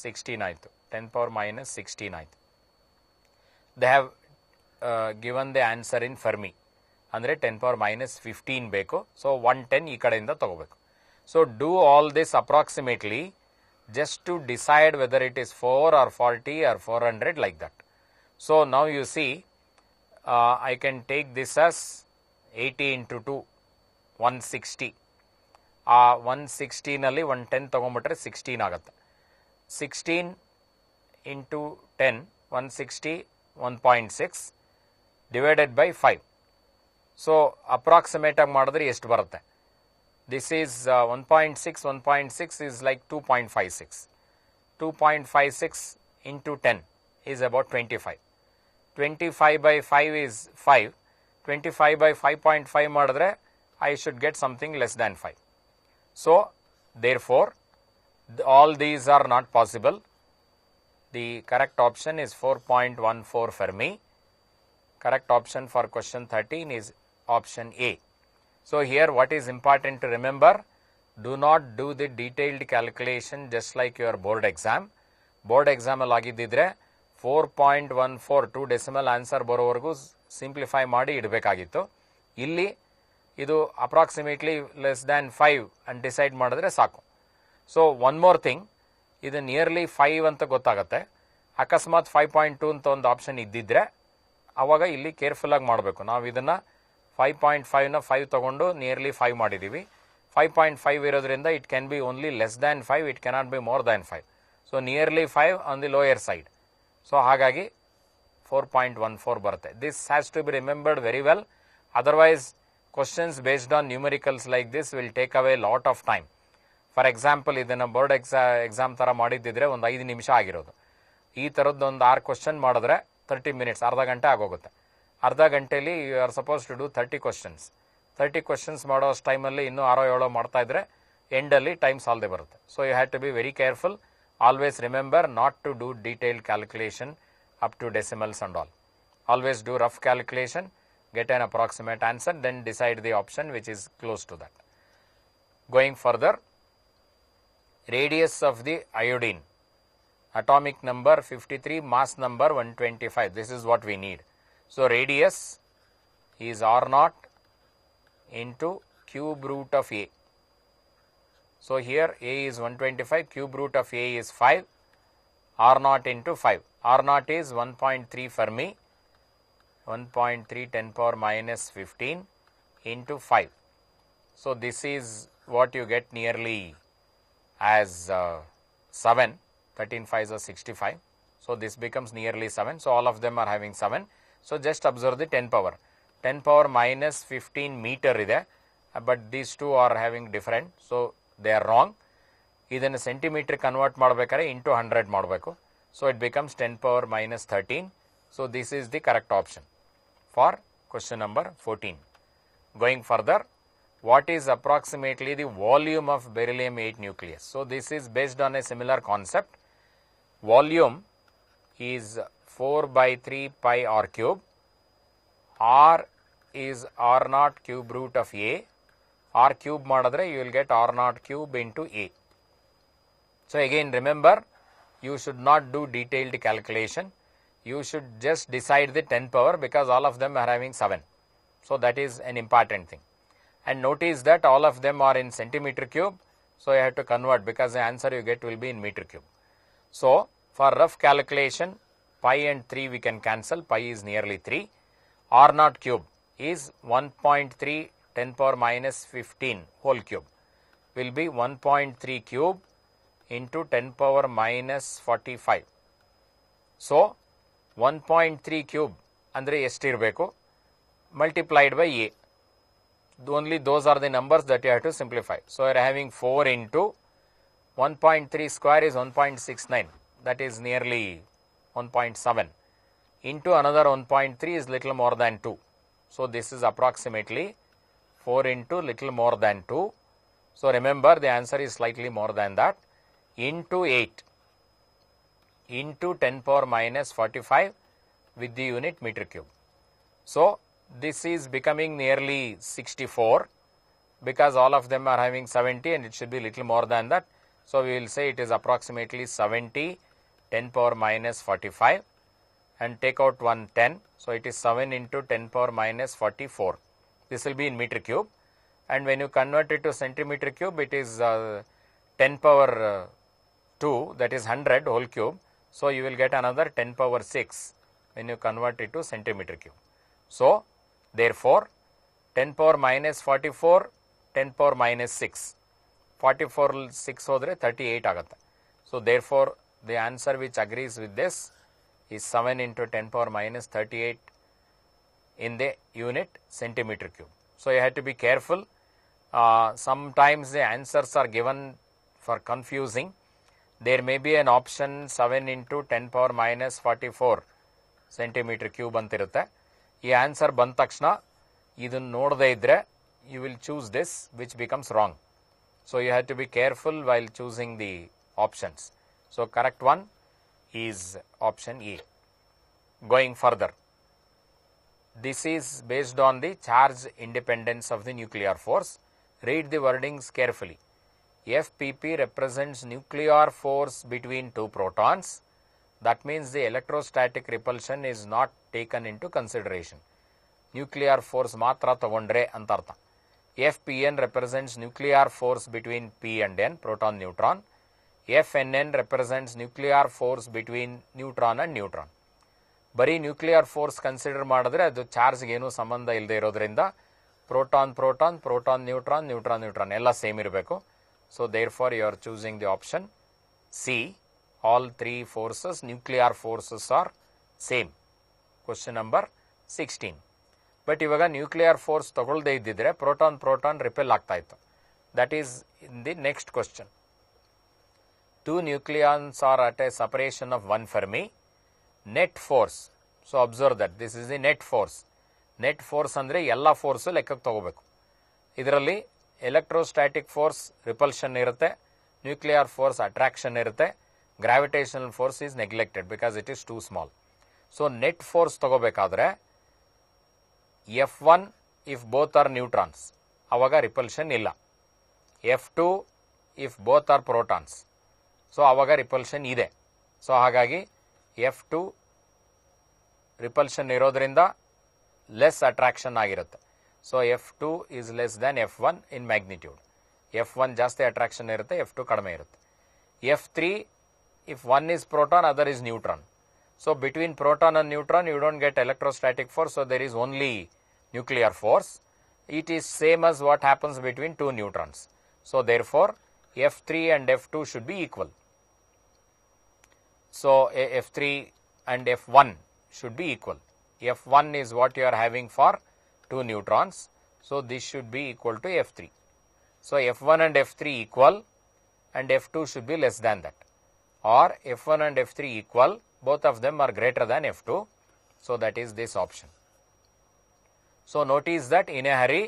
S1: 16 ಆಯಿತು, 10 power minus 16 ಆಯಿತು. They have given the answer in Fermi, ಅಂದರೆ 10 power minus 15 ಬೇಕು. So, 110 ಈ ಕಡೆಯಿಂದ ತಗೋಬೇಕು. So, do all this approximately just to decide whether it is 4 or 40 or 400 like that. So, now you see I can take this as 80 into 2, 160. 160 ನಲ್ಲಿ 110 ತಗೊಂಬಿಟ್ರೆ 16 ಆಗುತ್ತೆ. 16 into 10, 160, 1.6 divided by 5. So, approximate ಆಗಿ ಮಾಡಿದ್ರೆ ಎಷ್ಟು ಬರುತ್ತೆ? This is 1.6, 1.6 is like 2.56. 2.56 into 10 is about 25. 25 by 5 is 5. 25 by 5.5 ಮಾಡಿದ್ರೆ I should get something less than 5. So, therefore, all these are not possible. The correct option is 4.14 Fermi. Correct option for question 13 is option A. So here what is important to remember, do not do the detailed calculation just like your board exam. Board exam ಅಲ್ಲಿ ಆಗಿದ್ದಿದ್ರೆ 4.14 2 decimal answer ಬರೋವರೆಗೂ simplify ಮಾಡಿ ಇಡಬೇಕಾಗಿತ್ತು. ಇಲ್ಲಿ ಇದು approximately less than 5 ಅಂತ decide ಮಾಡಿದ್ರೆ ಸಾಕು. So one more thing, ಇದು nearly 5 ಅಂತ ಗೊತ್ತಾಗುತ್ತೆ. ಅಕಸ್ಮಾತ್ 5.2 ಅಂತ ಒಂದು ಆಪ್ಷನ್ ಇದ್ದಿದ್ರೆ ಆವಾಗ ಇಲ್ಲಿ ಕೇರ್ಫುಲ್ಲಾಗಿ ಮಾಡಬೇಕು. ನಾವು ಇದನ್ನು 5.5ನ 5 ತಗೊಂಡು ನಿಯರ್ಲಿ 5 ಮಾಡಿದ್ದೀವಿ. 5.5 ಇರೋದ್ರಿಂದ it can be only less than 5, it cannot be more than 5. So nearly 5 on the lower side. So ಹಾಗಾಗಿ 4.14 ಬರುತ್ತೆ. This has to be remembered very well, otherwise questions based on numericals like this will take away lot of time. For example ಇದನ್ನು board exam ಥರ ಮಾಡಿದ್ದಿದ್ರೆ ಒಂದು 5 ನಿಮಿಷ ಆಗಿರೋದು. ಈ ಥರದ್ದು ಒಂದು 6 ಕ್ವಶನ್ ಮಾಡಿದ್ರೆ 30 ಮಿನಿಟ್ಸ್, ಅರ್ಧ ಗಂಟೆ ಆಗೋಗುತ್ತೆ. ಅರ್ಧ ಗಂಟೆಯಲ್ಲಿ you are suppose to do 30 questions. 30 questions ಮಾಡೋ ಟೈಮಲ್ಲಿ ಇನ್ನೂ 6-7 ಮಾಡ್ತಾ ಇದ್ರೆ ಎಂಡಲ್ಲಿ ಟೈಮ್ ಸಾಲದೆ ಬರುತ್ತೆ. So you have to be very careful. Always remember not to do detailed calculation up to decimals and all. Always do rough calculation, get an approximate answer, then decide the option which is close to that. Going further, radius of the iodine, atomic number 53, mass number 125. This is what we need. So radius is R naught into cube root of A. So here A is 125, cube root of A is 5, R naught into 5. R naught is 1.3 Fermi, 1.3 10 power minus 15 into 5. So this is what you get nearly as 7, 13 5s are 65. So this becomes nearly 7. So all of them are having 7. So just observe the 10 power. 10 power minus 15 meter ide, but these two are having different. So they are wrong. ಇದನ್ನು centimetre convert ಮಾಡಬೇಕಾದ್ರೆ into 100 ಮಾಡಬೇಕು. So it becomes 10 power minus 13. So this is the correct option for question number 14. Going further, what is approximately the volume of beryllium 8 nucleus? So this is based on a similar concept. Volume is 4/3 pi r cube. R is r naught cube root of A. R cube ಮಾಡಿದ್ರೆ you will get r naught cube into A. So again remember, you should not do detailed calculation. You should just decide the 10 power because all of them are having 7. So that is an important thing. And notice that all of them are in centimeter cube. So you have to convert because the answer you get will be in meter cube. So for rough calculation, pi and 3 we can cancel. Pi is nearly 3. R naught cube is 1.3 10 power minus 15 whole cube will be 1.3 cube into 10 power minus 45. So 1.3 cube andre estirbeku multiplied by A. Only those are the numbers that you have to simplify. So you are having 4 into 1.3 square is 1.69, that is nearly 1.7 into another 1.3 is little more than 2. So this is approximately 4 into little more than 2. So remember the answer is slightly more than that, into 8 into 10 power minus 45 with the unit meter cube. So this is becoming nearly 64 because all of them are having 70 and it should be little more than that. So we will say it is approximately 70 10 power minus 45 and take out 110. So it is 7 into 10 power minus 44. This will be in meter cube, and when you convert it to centimeter cube, it is 10 power 2, that is 100 whole cube. So you will get another 10 power 6 when you convert it to centimeter cube. So therefore 10 power minus 44, 10 power minus 6, 44 6 hodre 38 agutte. So therefore the answer which agrees with this is 7 into 10 power minus 38 in the unit centimeter cube. So you have to be careful. Sometimes the answers are given for confusing. There may be an option 7 into 10 power minus 44 centimeter cube ಅಂತಿರುತ್ತೆ. ಈ answer ಬಂದ ತಕ್ಷಣ ಇದನ್ನು ನೋಡದೇ ಇದ್ರೆ you will choose this, which becomes wrong. So you have to be careful while choosing the options. So correct one is option A. Going further, This is based on the charge independence of the nuclear force. Read the wordings carefully. FPP represents nuclear force between two protons. That means the electrostatic repulsion is not taken into consideration. Nuclear force matra tagondre anta artha. FPN represents nuclear force between P and N, proton neutron. FNN represents nuclear force between neutron and neutron. ಬರೀ nuclear force consider ಮಾಡಿದ್ರೆ ಅದು ಚಾರ್ಜ್ಗೆ ಏನೂ ಸಂಬಂಧ ಇಲ್ಲದೆ ಇರೋದ್ರಿಂದ proton proton proton neutron neutron neutron ಎಲ್ಲ same ಇರಬೇಕು. So therefore you are choosing the option C. All three forces nuclear forces are same. Question number 16. But ಇವಾಗ ನ್ಯೂಕ್ಲಿಯರ್ ಫೋರ್ಸ್ ತಗೊಳ್ಳದೇ ಇದ್ದಿದ್ರೆ ಪ್ರೋಟಾನ್ ಪ್ರೋಟಾನ್ ರಿಪೆಲ್ ಆಗ್ತಾ ಇತ್ತು. That is in the next question. Two nucleons are at a separation of 1 Fermi. Net force. So observe that this is the net force. Net force ಅಂದ್ರೆ ಎಲ್ಲ force ಲೆಕ್ಕಕ್ಕೆ ತಗೋಬೇಕು. ಇದರಲ್ಲಿ electrostatic force repulsion ಇರುತ್ತೆ, nuclear force attraction ಇರುತ್ತೆ, gravitational force is neglected because it is too small. So net force ತಗೋಬೇಕಾದ್ರೆ F1 if both are neutrons, ಅವಾಗ repulsion ಇಲ್ಲ. F2 if both are protons, so ಅವಾಗ repulsion ಇದೆ. So ಹಾಗಾಗಿ F2 repulsion ಇರೋದ್ರಿಂದ less attraction ಆಗಿರುತ್ತೆ. So F2 is less than F1 in magnitude. F1 ಜಾಸ್ತಿ attraction ಇರುತ್ತೆ, F2 ಕಡಿಮೆ ಇರುತ್ತೆ. F3 if one is proton other is neutron. So between proton and neutron you don't get electrostatic force, so there is only nuclear force. It is same as what happens between two neutrons. So therefore F3 and F2 should be equal. So F3 and F1 should be equal. F1 is what you are having for two neutrons. So this should be equal to F3. So F1 and F3 equal and F2 should be less than that. Or F1 and F3 equal, both of them are greater than F2. So that is this option. So notice that in a hurry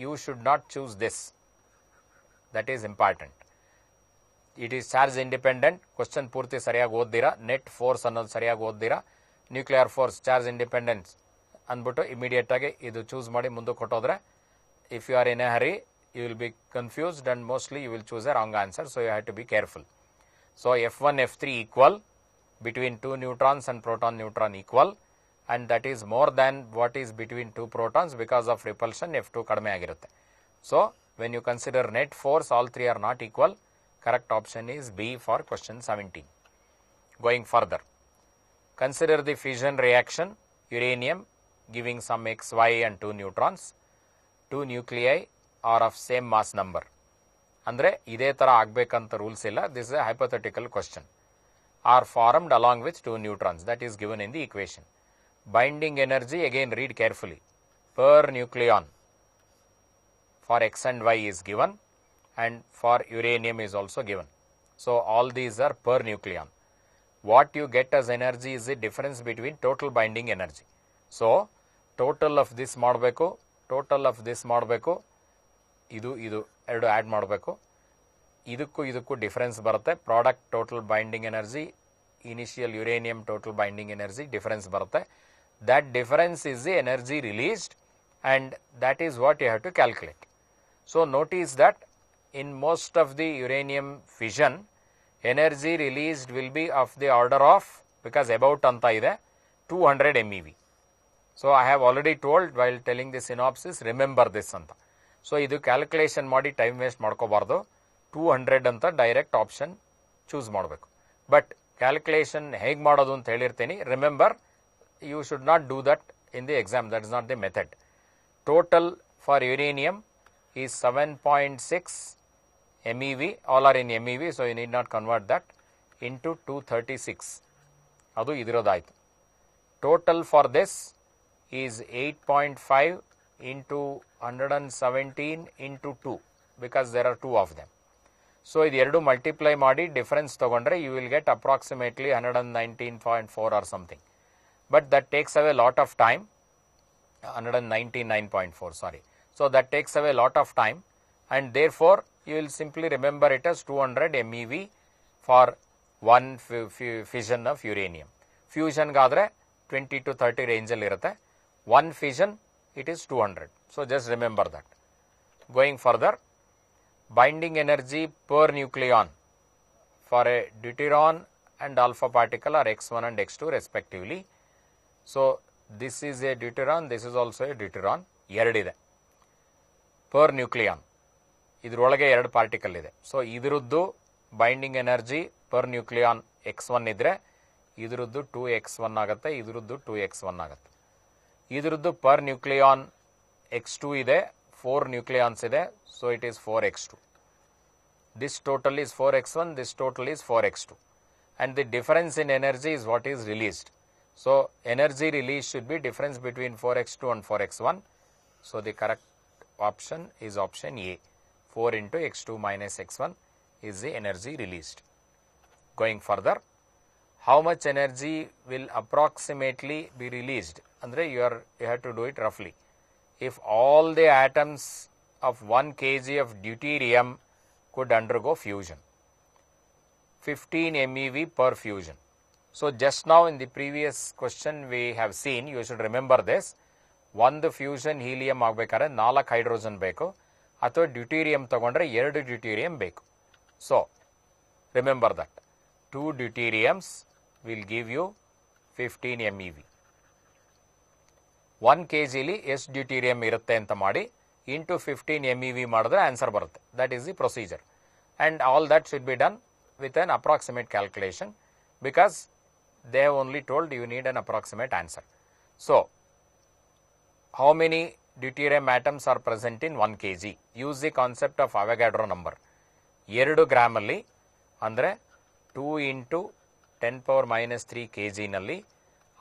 S1: you should not choose this. That is important. It is charge independent. Question ಪೂರ್ತಿ ಸರಿಯಾಗಿ ಓದಿರಾ, net force ಅನ್ನೋದು ಸರಿಯಾಗಿ ಓದಿರಾ, nuclear force charge independence ಅಂದ್ಬಿಟ್ಟು immediate ಆಗಿ ಇದು choose ಮಾಡಿ ಮುಂದಕ್ಕೆ ಹೊಟ್ಟೋದ್ರೆ, if you are in a hurry you will be confused and mostly you will choose a wrong answer. So you have to be careful. So F1 F3 equal between two neutrons and proton neutron equal, and that is more than what is between two protons because of repulsion F2 kadame agirutte. So when you consider net force, all three are not equal. Correct option is B for question 17. Going further, consider the fission reaction. Uranium giving some X, Y and two neutrons. Two nuclei are of same mass number. Andre ide tara agbekanta rules illa. This is a hypothetical question. Are formed along with two neutrons. That is given in the equation. Binding energy, again read carefully, per nucleon for X and Y is given and for uranium is also given. So all these are per nucleon. What you get as energy is the difference between total binding energy. So total of this ಮಾಡಬೇಕು, total of this ಮಾಡಬೇಕು, ಇದು ಎರಡು add ಮಾಡಬೇಕು, ಇದಕ್ಕೂ difference ಬರುತ್ತೆ. Product total binding energy, initial uranium total binding energy difference ಬರುತ್ತೆ. That difference is the energy released and that is what you have to calculate. So notice that in most of the uranium fission, energy released will be of the order of, because about anta ide 200 MeV. So I have already told while telling the synopsis, remember this anta. So idu calculation ಮಾಡಿ time waste ಮಾಡ್ಕೋಬಾರ್ದು. 200 ಅಂತ direct option choose ಮಾಡಬೇಕು. But calculation ಹೇಗೆ ಮಾಡೋದು ಅಂತ ಹೇಳಿರ್ತೀನಿ. Remember, you should not do that in the exam. That is not the method. Total for uranium is 7.6 MeV. All are in MeV, so you need not convert that into 236. Adu idirodaitu. Total for this is 8.5 into 117 into 2 because there are two of them. So idu eradu multiply ಮಾಡಿ difference ತಗೊಂಡ್ರೆ you will get approximately 119.4 or something. But that takes away a lot of time, 199.4 sorry. So that takes away a lot of time and therefore you will simply remember it as 200 MeV for one fission of uranium. Fusion gadre 20 to 30 range ಅಲ್ಲಿ ಇರುತ್ತೆ. 1 fission, it is 200. So just remember that. Going further, binding energy per nucleon for a deuteron and alpha particle are x1 and x2 respectively. So this is a deuteron, this is also a deuteron, ಎರಡಿದೆ per nucleon. ಇದರೊಳಗೆ ಎರಡು particle ಇದೆ. So ಇದರದ್ದು binding energy per ನ್ಯೂಕ್ಲಿಯಾನ್ x1 ಇದ್ರೆ ಇದರದ್ದು 2x1 ಆಗುತ್ತೆ, ಇದರದ್ದು 2x1 ಆಗುತ್ತೆ. ಇದರದ್ದು ಪರ್ ನ್ಯೂಕ್ಲಿಯಾನ್ x2 ಇದೆ, 4 ನ್ಯೂಕ್ಲಿಯಾನ್ಸ್ ಇದೆ, so it is 4x2. This total is 4x1, this total is 4x2. And the difference in energy is what is released. So energy release should be difference between 4x2 and 4x1. So the correct option is option A. 4 into x2 minus x1 is the energy released. Going further, how much energy will approximately be released? Andre you have to do it roughly. If all the atoms of 1 kg of deuterium could undergo fusion, 15 MeV per fusion. So just now in the previous question we have seen, you should remember this, ಒಂದು fusion helium ಆಗಬೇಕಾದ್ರೆ 4 hydrogen ಬೇಕು, ಅಥವಾ deuterium ತಗೊಂಡ್ರೆ 2 deuterium ಬೇಕು. So remember that 2 deuteriums will give you 15 MeV. 1 kgಲಿ ಎಷ್ಟು deuterium ಇರುತ್ತೆ ಅಂತ ಮಾಡಿ ಇಂಟು 15 MeV ಮಾಡಿದ್ರೆ ಆನ್ಸರ್ ಬರುತ್ತೆ. That is the procedure. And all that should be done with an approximate calculation because they have only told you need an approximate answer. So how many deuterium atoms are present in 1 kg? Use the concept of Avogadro number. 2 gram ಅಲ್ಲಿ ಅಂದರೆ 2 into 10 power minus 3 kg ನಲ್ಲಿ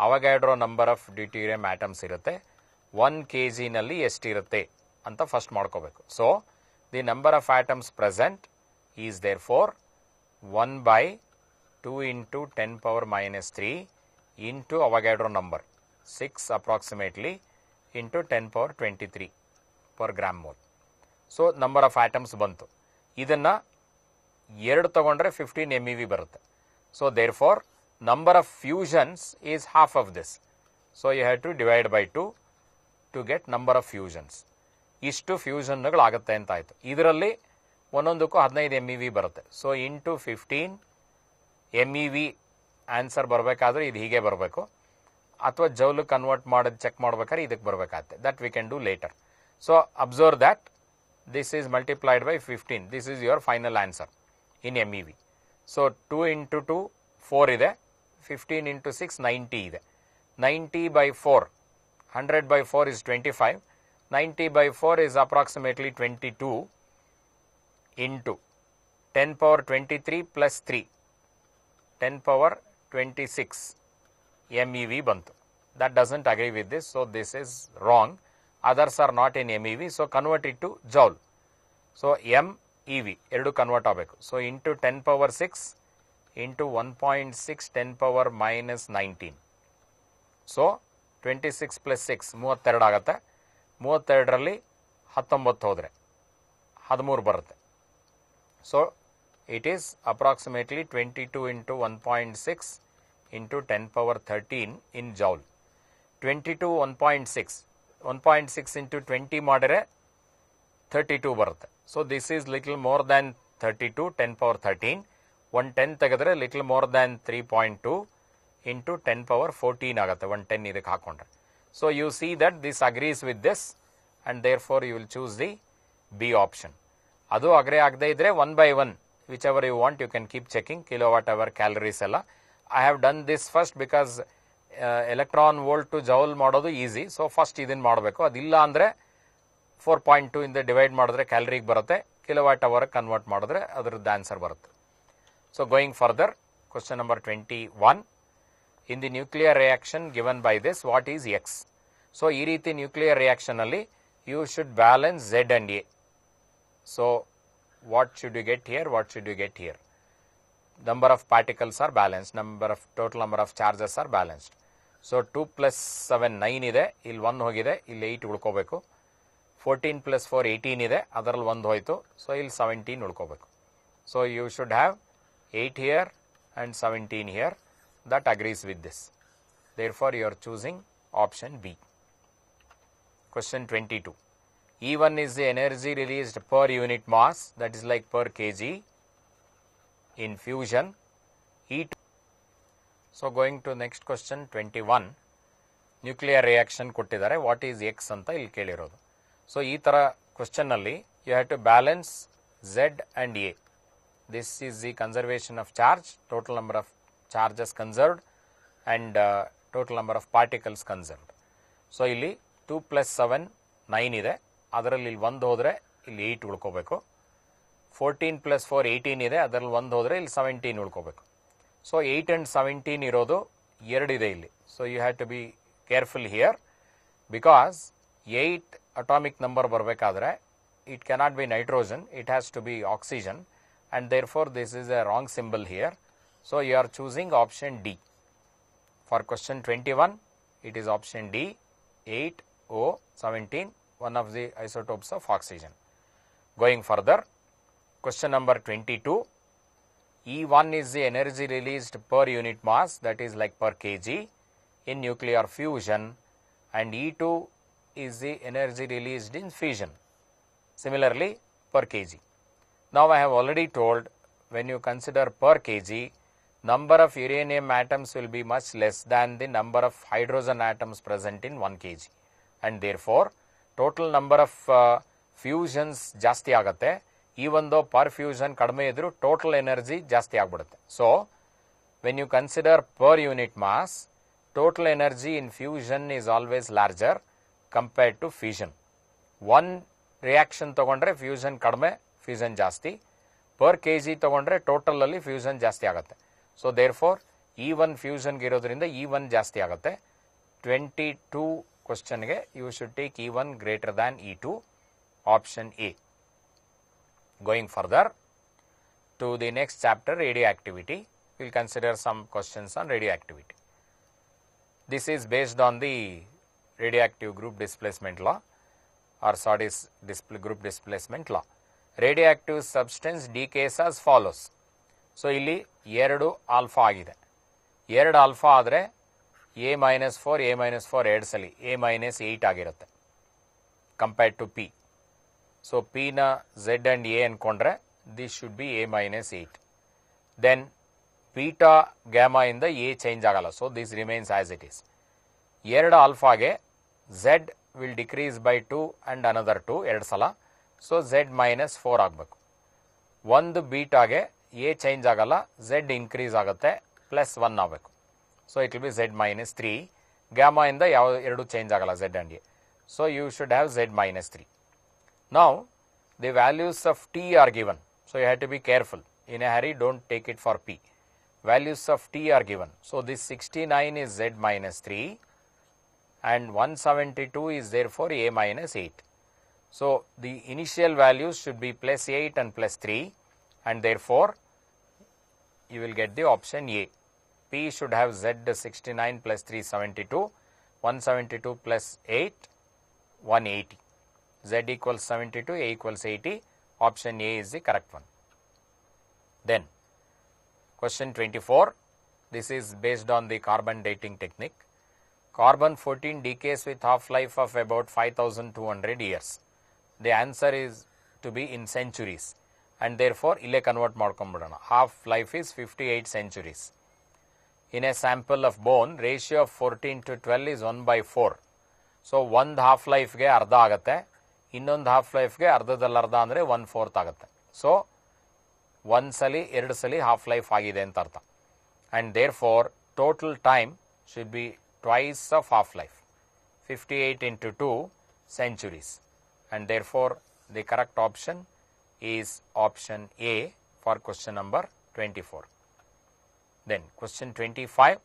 S1: Avogadro number of deuterium atoms ಇರುತ್ತೆ. 1 kg ನಲ್ಲಿ ಎಷ್ಟಿರುತ್ತೆ ಅಂತ first ಮಾಡ್ಕೋಬೇಕು. So the number of atoms present is therefore 1 by 2 into 10 power minus 3 into Avogadro number 6 approximately into 10 power 23 per gram mole. So number of atoms ಬಂತು. ಇದನ್ನ 2 ತಗೊಂಡ್ರೆ 15 MeV ಬರುತ್ತೆ. So therefore number of fusions is half of this. So you have to divide by 2 to get number of fusions. ಇಷ್ಟು ಫ್ಯೂಷನ್ಗಳು ಆಗುತ್ತೆ ಅಂತ ಆಯಿತು. ಇದರಲ್ಲಿ ಒಂದೊಂದಕ್ಕೂ 15 MeV ಬರುತ್ತೆ. ಸೊ ಇಂಟು 15 MeV ಆನ್ಸರ್ ಬರಬೇಕಾದ್ರೆ ಇದು ಹೀಗೆ ಬರಬೇಕು, ಅಥವಾ ಜೌಲ್ ಕನ್ವರ್ಟ್ ಮಾಡೋದು ಚೆಕ್ ಮಾಡ್ಬೇಕಾದ್ರೆ ಇದಕ್ಕೆ ಬರಬೇಕಾಗುತ್ತೆ. That we can do later. So observe that this is multiplied by 15. This is your final answer in MeV. ಸೊ 2 into 2 4 ಇದೆ, 15 into 6 90 ಇದೆ. 90 by 4, 100 by 4 is 25, 90 by 4 is approximately 22 into 10 power 23 plus 3, 10 power 26 MeV bantu. That doesn't agree with this, so this is wrong. Others are not in MeV, so convert it to joule. So MeV ಎರಡು convert ಆಗಬೇಕು. So into 10 power 6 into 1.6 10 power minus 19. So 26 plus 6 32 ಆಗುತ್ತೆ. 32ರಲ್ಲಿ 19 ಹೋದರೆ 13 ಬರುತ್ತೆ. So it is approximately 22 into 1.6 into 10 power 13 in joule. 22 1.6 1.6 into 20 ಮಾಡಿದ್ರೆ 32 ಬರುತ್ತೆ. So this is little more than 32 10 power 13. 110 ತೆಗೆದ್ರೆ little more than 3.2 into 10 power 14 ಆಗುತ್ತೆ. 110 ಇದಕ್ಕೆ ಹಾಕೊಂಡ್ರೆ. So you see that this agrees with this and therefore you will choose the B option. ಅದು ಅಗ್ರೆ ಆಗದೆ ಇದ್ರೆ 1 by 1 whichever you want you can keep checking kilowatt hour calories ಎಲ್ಲ. I have done this first because electron volt to joule ಮಾಡೋದು easy. So first ಇದನ್ನು ಮಾಡಬೇಕು. ಅದಿಲ್ಲ ಅಂದರೆ 4.2 ಇಂದ ಡಿವೈಡ್ ಮಾಡಿದ್ರೆ ಕ್ಯಾಲರಿಗೆ ಬರುತ್ತೆ, ಕಿಲೋವಾಟ್ ಅವರ್ ಕನ್ವರ್ಟ್ ಮಾಡಿದ್ರೆ ಅದರದ್ದು ಆನ್ಸರ್ ಬರುತ್ತೆ. So going further, question number 21. In the nuclear reaction given by this what is X? So ಈ ರೀತಿ ನ್ಯೂಕ್ಲಿಯರ್ ರಿಯಾಕ್ಷನಲ್ಲಿ you should balance Z and A. So what should you get here? What should you get here? Number of particles are balanced. Total number of charges are balanced. So 2 plus 7 9 ಇದೆ, ಇಲ್ಲಿ 1 ಹೋಗಿದೆ, ಇಲ್ಲಿ 8 ಉಳ್ಕೋಬೇಕು. 14 plus 4 18 ಇದೆ, ಅದರಲ್ಲಿ 1 ಹೋಯಿತು, so ಇಲ್ಲಿ 17 ಉಳ್ಕೋಬೇಕು. So you should have 8 here and 17 here. That agrees with this. Therefore you are choosing option B. question 22. E1 is the energy released per unit mass, that is like per kg in fusion. E2. So going to next question 21. Nuclear reaction kottidare, what is X anta illi kelirodu. So ee tara question nalli you have to balance Z and A. This is the conservation of charge, total number of charges conserved and total number of particles conserved. So ಇಲ್ಲಿ 2 plus 7 9 ಇದೆ, ಅದರಲ್ಲಿ ಇಲ್ಲಿ 1 ಹೋದರೆ ಇಲ್ಲಿ 8 ಉಳ್ಕೋಬೇಕು. 14 plus 4 18 ಇದೆ, ಅದರಲ್ಲಿ 1 ಹೋದರೆ ಇಲ್ಲಿ 17 ಉಳ್ಕೋಬೇಕು. ಸೊ 8 and 17 ಇರೋದು 2 ಇದೆ ಇಲ್ಲಿ. So you have to be careful here because 8 atomic number ಬರಬೇಕಾದ್ರೆ it cannot be nitrogen, it has to be oxygen, and therefore this is a wrong symbol here. So you are choosing option D. For question 21, it is option D, 8O17, one of the isotopes of oxygen. Going further, question number 22, E1 is the energy released per unit mass, that is like per kg in nuclear fusion, and E2 is the energy released in fission. Similarly, per kg. Now I have already told, when you consider per kg, number of uranium atoms will be much less than the number of hydrogen atoms present in 1 kg, and therefore total number of fusions ಜಾಸ್ತಿ ಆಗುತ್ತೆ. even though per fusion ಕಡಿಮೆ ಇದ್ರೂ total energy ಜಾಸ್ತಿ ಆಗ್ಬಿಡುತ್ತೆ. So when you consider per unit mass, total energy in fusion is always larger compared to fission. One reaction ತಗೊಂಡ್ರೆ fusion ಕಡಿಮೆ, fusion ಜಾಸ್ತಿ. Per K G ತಗೊಂಡ್ರೆ ಟೋಟಲ್ ಅಲ್ಲಿ fusion ಜಾಸ್ತಿ ಆಗುತ್ತೆ. ಸೊ ದೇರ್ ಫೋರ್ E1 ಫ್ಯೂಷನ್ಗೆ ಇರೋದ್ರಿಂದ E1 ಜಾಸ್ತಿ ಆಗುತ್ತೆ. 22 ಕ್ವಶನ್ಗೆ you should take E1 greater than E2, option A. Going further to the next chapter, radioactivity. Will consider some questions on radioactivity. This is based on the radioactive group displacement law or Soddy's group displacement law. Radioactive substance decays as follows. So ಇಲ್ಲಿ 2 alpha ಆಗಿದೆ. 2 alpha ಆದರೆ A-4 A-4 ಎರಡು ಸಲಿ A-8 ಆಗಿರುತ್ತೆ compared to P. So P ನ Z and A ಅನ್ಕೊಂಡ್ರೆ this should be A-8. Then beta gamma ಇಂದ A change ಆಗಲ್ಲ, so this remains as it is. 2 ಆಲ್ಫಾಗೆ Z will decrease by 2 and another 2 ಎರಡು ಸಲ, ಸೊ Z-4 ಆಗಬೇಕು. ಒಂದು ಬೀಟಾಗೆ A ಚೇಂಜ್ ಆಗಲ್ಲ, Z ಇನ್ಕ್ರೀಸ್ ಆಗುತ್ತೆ, +1 ಆಗಬೇಕು. So it will be Z-3. Gamma ಇಂದ ಯಾವ ಎರಡು ಚೇಂಜ್ ಆಗಲ್ಲ, Z and A. So you should have Z-3. Now the values of T are given, so you have to be careful. In a hurry don't take it for P. Values of T are given. So this 69 is Z-3 and 172 is therefore A-8. So the initial values should be +8 and +3, and therefore you will get the option A. P should have Z69 plus 3 72, 172 plus 8 180. Z equals 72, A equals 80. Option A is the correct one. Then question 24. This is based on the carbon dating technique. Carbon-14 decays with half-life of about 5,200 years. The answer is to be in centuries, and therefore ಇಲ್ಲೇ convert ಮಾಡ್ಕೊಂಡ್ಬಿಡೋಣ. half-life is 58 centuries. In a sample of bone, ratio of 14 to 12 is 1/4. So ಒಂದು half-lifeಗೆ ಅರ್ಧ ಆಗುತ್ತೆ, ಇನ್ನೊಂದು half-lifeಗೆ ಅರ್ಧದಲ್ಲಿ ಅರ್ಧ ಅಂದರೆ 1/4 ಆಗುತ್ತೆ. So ಒಂದು ಸಲಿ 2 ಸಲಿ half-life ಆಗಿದೆ ಅಂತ ಅರ್ಥ. and therefore total time should be twice of half-life, 58 into 2 centuries, and therefore the correct option is option A for question number 24. Then question 25,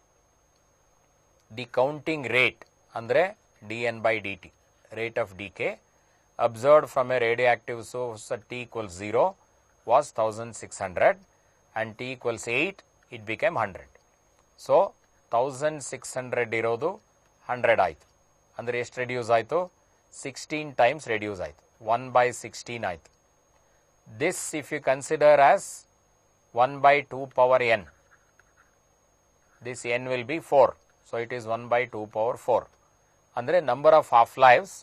S1: the counting rate andre dN by dt, rate of decay observed from a radioactive source at T equals 0 was 1600, and T equals 8 it became 100. So 1600 ಇರೋದು 100 ಆಯಿತು, ಅಂದರೆ ಎಷ್ಟು reduce ಆಯಿತು? 16 times reduce ಆಯಿತು, 1/16 ಆಯಿತು. This if you consider as 1/2 power n, this n will be 4, so it is 1/2 power 4. ಅಂದರೆ number of half lives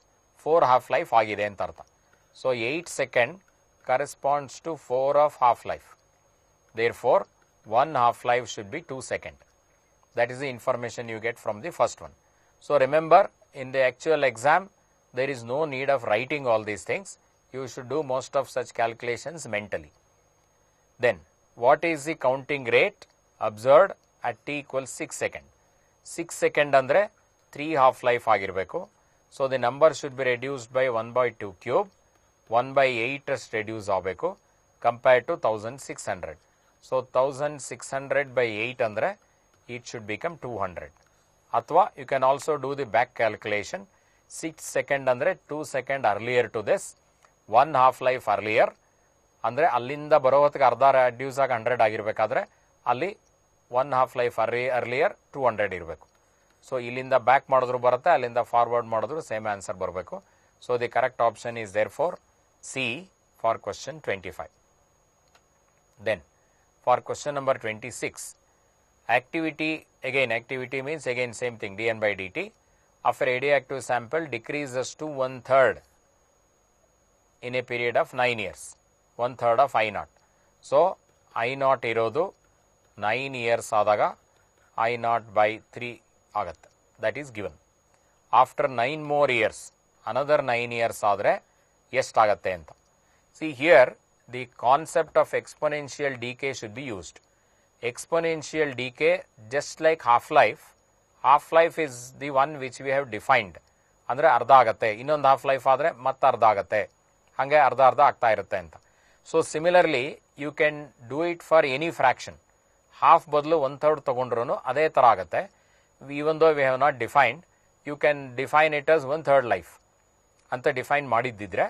S1: 4 half life ಆಗಿದೆ ಅಂತ ಅರ್ಥ. So 8 second corresponds to 4 of half life. Therefore, 1 half life should be 2 seconds. That is the information you get from the first one. So remember, in the actual exam, there is no need of writing all these things. You should do most of such calculations mentally. Then, what is the counting rate observed at t equals 6 seconds? 6 seconds andre 3 half life ಆಗಿರಬೇಕು. So the number should be reduced by 1/2 cube. 1/8 ಅಷ್ಟು reduce ಆಗಬೇಕು compared to 1600. So 1600 by 8 andre it should become 200. ಅಥವಾ you can also do the back calculation. 6 seconds andre 2 seconds earlier to this, 1 half life earlier ಅಂದರೆ ಅಲ್ಲಿಂದ ಬರೋ ಹೊತ್ತಿಗೆ ಅರ್ಧ reduce ಆಗಿ 100 ಆಗಿರಬೇಕಾದ್ರೆ ಅಲ್ಲಿ 1 half life earlier 200 ಇರಬೇಕು. ಸೊ ಇಲ್ಲಿಂದ ಬ್ಯಾಕ್ ಮಾಡಿದ್ರು ಬರುತ್ತೆ, ಅಲ್ಲಿಂದ ಫಾರ್ವರ್ಡ್ ಮಾಡಿದ್ರು ಸೇಮ್ ಆನ್ಸರ್ ಬರಬೇಕು. So the correct option is therefore C for question 25. Then for question number 26, activity, again activity means again same thing, dn by dt of a radioactive sample decreases to 1/3 in a period of 9 years, 1/3 of I naught. So I naught ಇರೋದು 9 years ಆದಾಗ I naught by 3 ಆಗುತ್ತೆ, that is given. After 9 more years, another 9 years ಆದರೆ ಎಷ್ಟಾಗತ್ತೆ ಅಂತ. See here, the concept of exponential decay should be used. Exponential decay, just like half-life, half-life is the one which we have defined. ಅಂದರೆ ಅರ್ಧ ಆಗುತ್ತೆ, ಇನ್ನೊಂದು half life ಆದರೆ ಮತ್ತೆ ಅರ್ಧ ಆಗುತ್ತೆ, ಹಾಗೆ ಅರ್ಧ ಅರ್ಧ ಆಗ್ತಾ ಇರುತ್ತೆ ಅಂತ. So similarly you can do it for any fraction. Half ಬದಲು 1/3 ತೊಗೊಂಡ್ರೂ ಅದೇ ಥರ ಆಗುತ್ತೆ. Even though we have not defined, you can define it as 1/3 life ಅಂತ ಡಿಫೈನ್ ಮಾಡಿದ್ದಿದ್ರೆ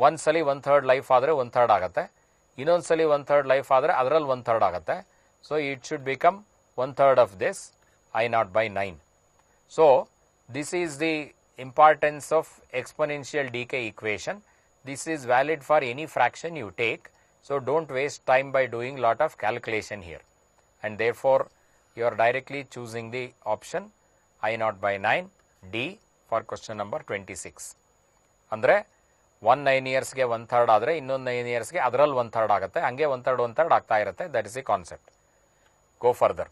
S1: ಒಂದ್ಸಲಿ 1/3 ಲೈಫ್ ಆದರೆ 1/3 ಆಗುತ್ತೆ, ಇನ್ನೊಂದ್ಸಲಿ 1/3 ಲೈಫ್ ಆದರೆ ಅದರಲ್ಲಿ 1/3 ಆಗುತ್ತೆ. So it should become 1/3 of this I naught by 9. So this is the importance of exponential decay equation. This is valid for any fraction you take. So don't waste time by doing lot of calculation here. And therefore you are directly choosing the option I naught by 9 D for question number 26. ಅಂದರೆ 1 9 yearsಗೆ 1/3 ಆದರೆ ಇನ್ನೊಂದು 9 yearsಗೆ ಅದರಲ್ಲಿ 1/3 ಆಗುತ್ತೆ, ಹಂಗೆ 1/3 ಆಗ್ತಾ ಇರುತ್ತೆ. That is the concept. Go further.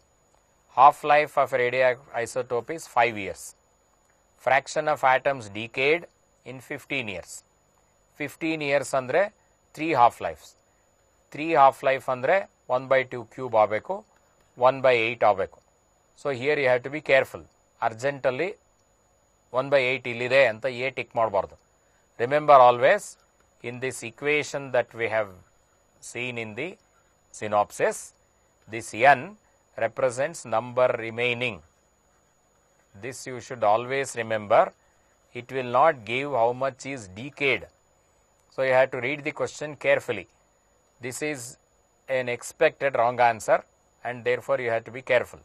S1: Half-life of a radioactive isotope is 5 years. Fraction of atoms decayed in 15 years. 15 years ಅಂದರೆ 3 half-lives. 3 half-life ಅಂದರೆ 1/2 cube ಆಗಬೇಕು, 1/8 ಆಗಬೇಕು. So here you have to be careful. ಅರ್ಜೆಂಟಲ್ಲಿ 1/8 ಇಲ್ಲಿದೆ ಅಂತ ಎ ಟಿಕ್ ಮಾಡಬಾರ್ದು. Remember always, in this equation that we have seen in the synopsis, this n represents number remaining. This you should always remember. It will not give how much is decayed. So you have to read the question carefully. This is an expected wrong answer and therefore you have to be careful.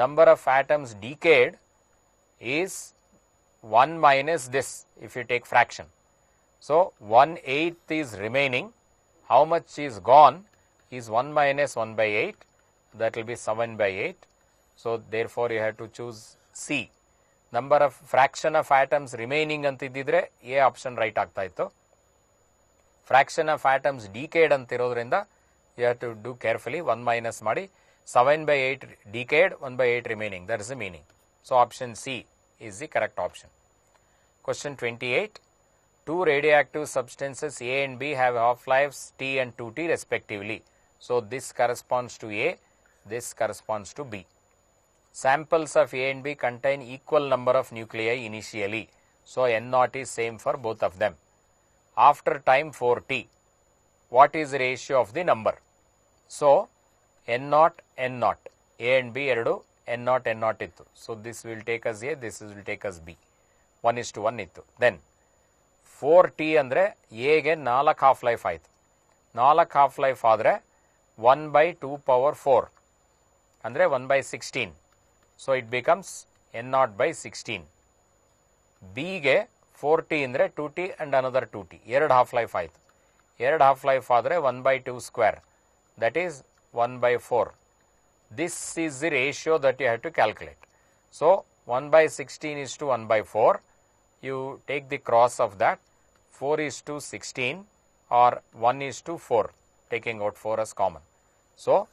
S1: Number of atoms decayed is 1 minus this if you take fraction. So 1/8 is remaining. How much is gone is 1 minus 1/8. That will be 7/8. So therefore you have to choose C. Number of fraction of atoms remaining ಅಂತಿದ್ದಿದ್ರೆ A option right ಆಗ್ತಾ ಇತ್ತು. Fraction of atoms decayed ಅಂತಿರೋದ್ರಿಂದ you have to do carefully. 1 minus ಮಾಡಿ 7/8 decayed, 1/8 remaining. That is the meaning. So option C is the correct option. Question 28. Two radioactive substances A and B have half-lives T and 2T respectively. So this corresponds to A, this corresponds to B. Samples of A and B contain equal number of nuclei initially. So N0 is same for both of them. After time 4T, what is the ratio of the number? So N0, N0, A and B ಎರಡು N0, N0 ಇತ್ತು. So this will take us A, this will take us B. 1:1 ಇತ್ತು. Then 4T ಅಂದರೆ ಎಗೆ 4 half life ಆಯಿತು. 4 half life ಆದರೆ 1/2⁴ ಅಂದರೆ 1/16. So it becomes N0/16. ಬಿಗೆ 4T ಅಂದರೆ 2T and another 2T, 2 half life ಆಯಿತು. 2 ಹಾಫ್ ಲೈಫ್ ಆದರೆ 1/2², that is 1/4. This is the ratio that you have to calculate. So 1/16 is to 1/4. you take the cross of that, 4:16 or 1:4, taking out 4 as common. So,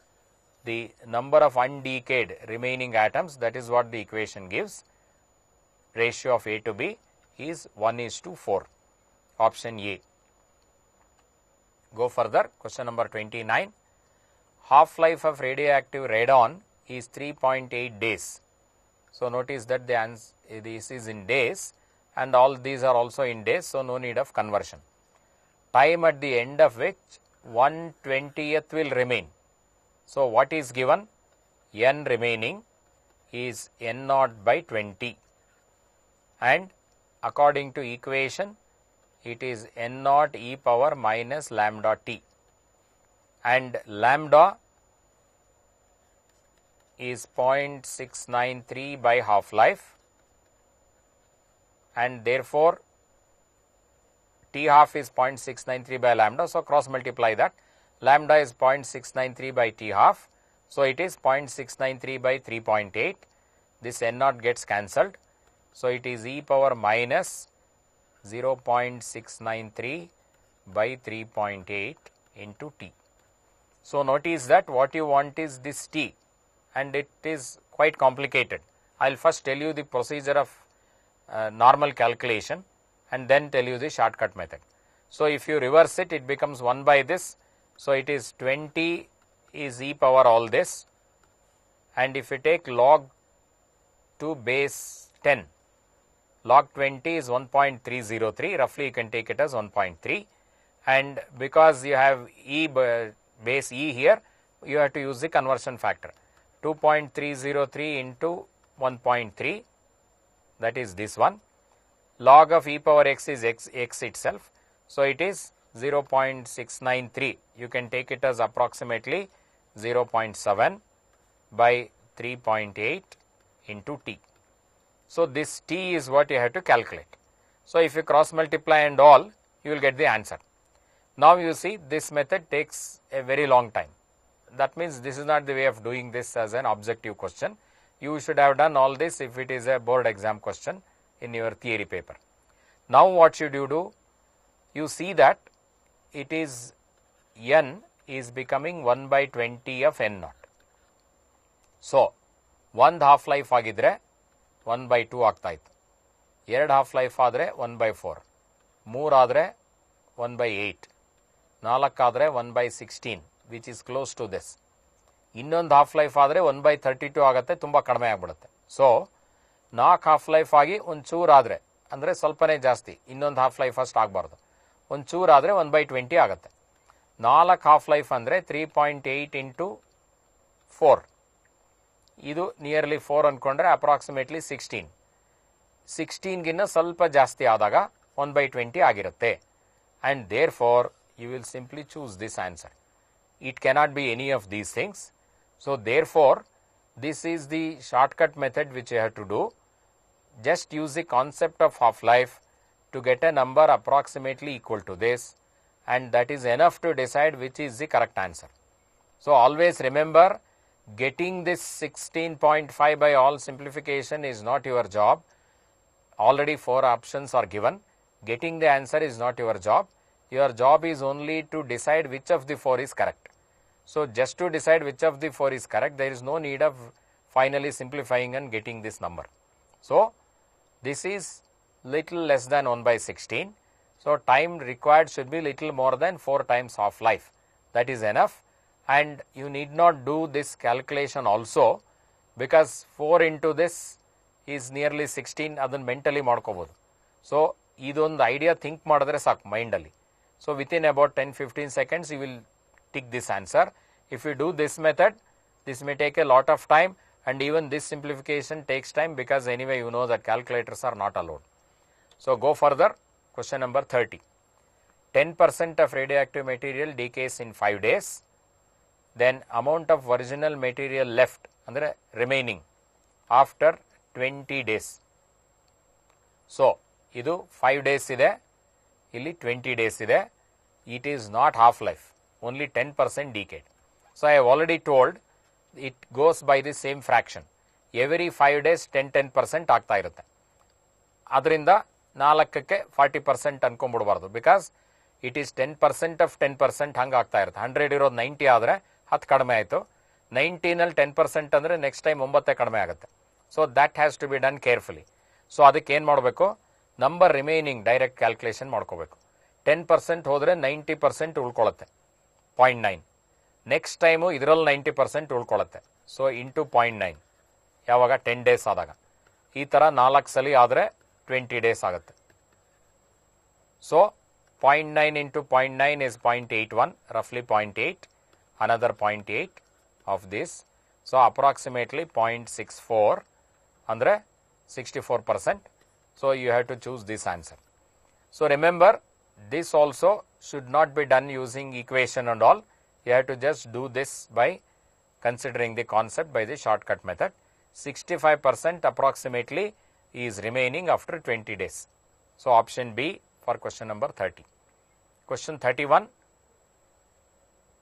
S1: the number of undecayed remaining atoms, that is what the equation gives. Ratio of A to B is 1:4, option A. Go further, question number 29. Half-life of radioactive radon is 3.8 days. So, notice that the answer, this is in days and all these are also in days, so no need of conversion. Time at the end of which 1/20th will remain. So, what is given? N remaining is N naught by 20, and according to equation it is N naught e power minus lambda t, and lambda is 0.693 by half life, and therefore T half is 0.693 by lambda. So, cross multiply that. Lambda is 0.693 by T half. So, it is 0.693 by 3.8. This N naught gets cancelled. So, it is e power minus 0.693 by 3.8 into T. So, notice that what you want is this T, and it is quite complicated. I will first tell you the procedure of normal calculation and then tell you the shortcut method. So, if you reverse it, it becomes 1 by this. So, it is 20 is e power all this, and if you take log 2 base 10, log 20 is 1.303, roughly you can take it as 1.3, and because you have e base e here, you have to use the conversion factor. 2.303 into 1.3, that is this one. Log of e power x is x itself. So, it is 0.693. You can take it as approximately 0.7 by 3.8 into T. So, this T is what you have to calculate. So, if you cross multiply and all, you will get the answer. Now, you see this method takes a very long time. That means, this is not the way of doing this as an objective question. You should have done all this if it is a board exam question in your theory paper. Now, what should you do? You see that it is N is becoming 1 by 20 of N naught. So, 1 half life agidre 1 by 2 ಆಗ್ತಾ ಇತ್ತು, 2 half life ಆದರೆ 1 by 4, 3 ಆದರೆ 1 by 8, 4 ಆದರೆ 1 by 16, which is close to this. ಇನ್ನೊಂದು half life ಆದರೆ 1 by 32 ಆಗುತ್ತೆ, ತುಂಬ ಕಡಿಮೆ ಆಗಿಬಿಡುತ್ತೆ. ಸೊ 4 ಹಾಫ್ ಲೈಫ್ ಆಗಿ ಒಂಚೂರು ಆದರೆ, ಅಂದರೆ ಸ್ವಲ್ಪನೇ ಜಾಸ್ತಿ, ಇನ್ನೊಂದು ಹಾಫ್ ಲೈಫ್ ಅಷ್ಟು ಆಗಬಾರ್ದು, ಒಂಚೂರು ಆದರೆ 1 by 20 ಆಗುತ್ತೆ. 4 ಹಾಫ್ ಲೈಫ್ ಅಂದರೆ 3.8 ಇಂಟು 4, ಇದು ನಿಯರ್ಲಿ 4 ಅಂದ್ಕೊಂಡ್ರೆ ಅಪ್ರಾಕ್ಸಿಮೇಟ್ಲಿ 16. 16ಗಿನ್ನ ಸ್ವಲ್ಪ ಜಾಸ್ತಿ ಆದಾಗ 1 by 20 ಆಗಿರುತ್ತೆ. And therefore you will simply choose this answer. It cannot be any of these things. So, therefore, this is the shortcut method which you have to do. Just use the concept of half-life to get a number approximately equal to this, and that is enough to decide which is the correct answer. So, always remember, getting this 16.5 by all simplification is not your job. Already 4 options are given. Getting the answer is not your job. Your job is only to decide which of the 4 is correct. So, just to decide which of the 4 is correct, there is no need of finally simplifying and getting this number. So, this is little less than 1 by 16. So, time required should be little more than 4 times half life. That is enough, and you need not do this calculation also, because 4 into this is nearly 16, ಅದನ್ನು mentally ಮಾಡ್ಕೋಬೋದು. So, ಇದೊಂದು idea think ಮಾಡಿದ್ರೆ ಸಾಕು ಮೈಂಡಲ್ಲಿ. So, within about 10-15 seconds, you will tick this answer. If you do this method, this may take a lot of time, and even this simplification takes time, because anyway you know that calculators are not allowed. So, go further. Question number 30. 10% of radioactive material decays in 5 days. Then amount of original material left, andre remaining, after 20 days. So, idu 5 days ide, ಇಲ್ಲಿ 20 days ಇದೆ. It is not half life, only 10% decayed. So, I have already told it goes by the same fraction. Every 5 days 10% ಆಗ್ತಾ ಇರುತ್ತೆ. ಅದರಿಂದ 4ಕ್ಕೆ 40% ಅನ್ಕೊಂಡ್ಬಿಡಬಾರ್ದು. Because it is 10% of 10% ಹಂಗೆ ಆಗ್ತಾ ಇರುತ್ತೆ. 100 ಇರೋದು 90 ಆದರೆ 10 ಕಡಿಮೆ ಆಯಿತು. 90ನಲ್ಲಿ 10% ಅಂದರೆ ನೆಕ್ಸ್ಟ್ ಟೈಮ್ 9 ಕಡಿಮೆ ಆಗುತ್ತೆ. So that has to be done carefully. So ಅದಕ್ಕೆ ಏನು ಮಾಡಬೇಕು, ನಂಬರ್ ರಿಮೈನಿಂಗ್ ಡೈರೆಕ್ಟ್ ಕ್ಯಾಲ್ಕುಲೇಷನ್ ಮಾಡ್ಕೋಬೇಕು. 10% ಹೋದರೆ 90% ಉಳ್ಕೊಳ್ಳುತ್ತೆ, 0.9. ನೆಕ್ಸ್ಟ್ ಟೈಮು ಇದರಲ್ಲಿ 90% ಉಳ್ಕೊಳ್ಳುತ್ತೆ. ಸೊ ಇಂಟು 0.9 ಯಾವಾಗ 10 ಡೇಸ್ ಆದಾಗ. ಈ ಥರ 4 ಸಲ ಆದರೆ 20 ಡೇಸ್ ಆಗುತ್ತೆ. So 0.9 into 0.9 is 0.81, roughly 0.8, another 0.8 of this. So approximately 0.64 ಅಂದರೆ 64%. So you have to choose this answer. So remember, this also should not be done using equation and all. You have to just do this by considering the concept by the shortcut method. 65% approximately is remaining after 20 days. So option B for question number 30. Question 31.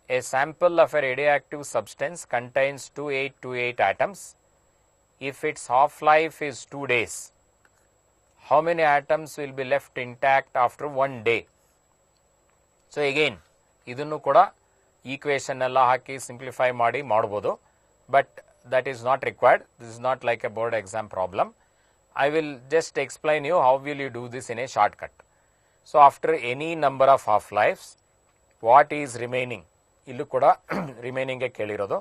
S1: A sample of a radioactive substance contains 2828 atoms. If its half-life is 2 days, how many atoms will be left intact after 1 day? So again, ಇದನ್ನು ಕೂಡ equation ಎಲ್ಲ ಹಾಕಿ simplify ಮಾಡಿ ಮಾಡ್ಬೋದು, but that is not required. This is not like a board exam problem. I will just explain you how will you do this in a shortcut. So after any number of half-lives, what is remaining? ಇಲ್ಲೂ ಕೂಡ ರಿಮೈನಿಂಗ್ಗೆ ಕೇಳಿರೋದು.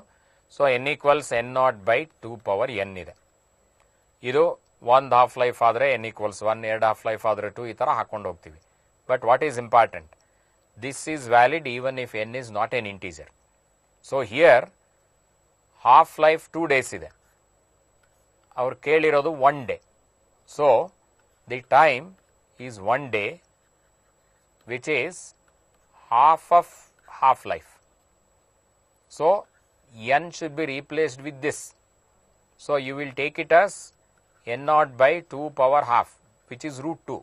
S1: So n equals n0 by 2 power n ಇದೆ. ಇದು ಒಂದು half life ಆದರೆ n equals 1, 2 half life ಆದರೆ 2, ಈ ಥರ ಹಾಕೊಂಡು ಹೋಗ್ತೀವಿ. But what is important, this is valid even if n is not an integer. So here half life 2 days ಇದೆ, ಅವ್ರು ಕೇಳಿರೋದು 1 day. So the time is 1 day, which is half of half life. So n should be replaced with this. So you will take it as n0 by 2 power half, which is root 2.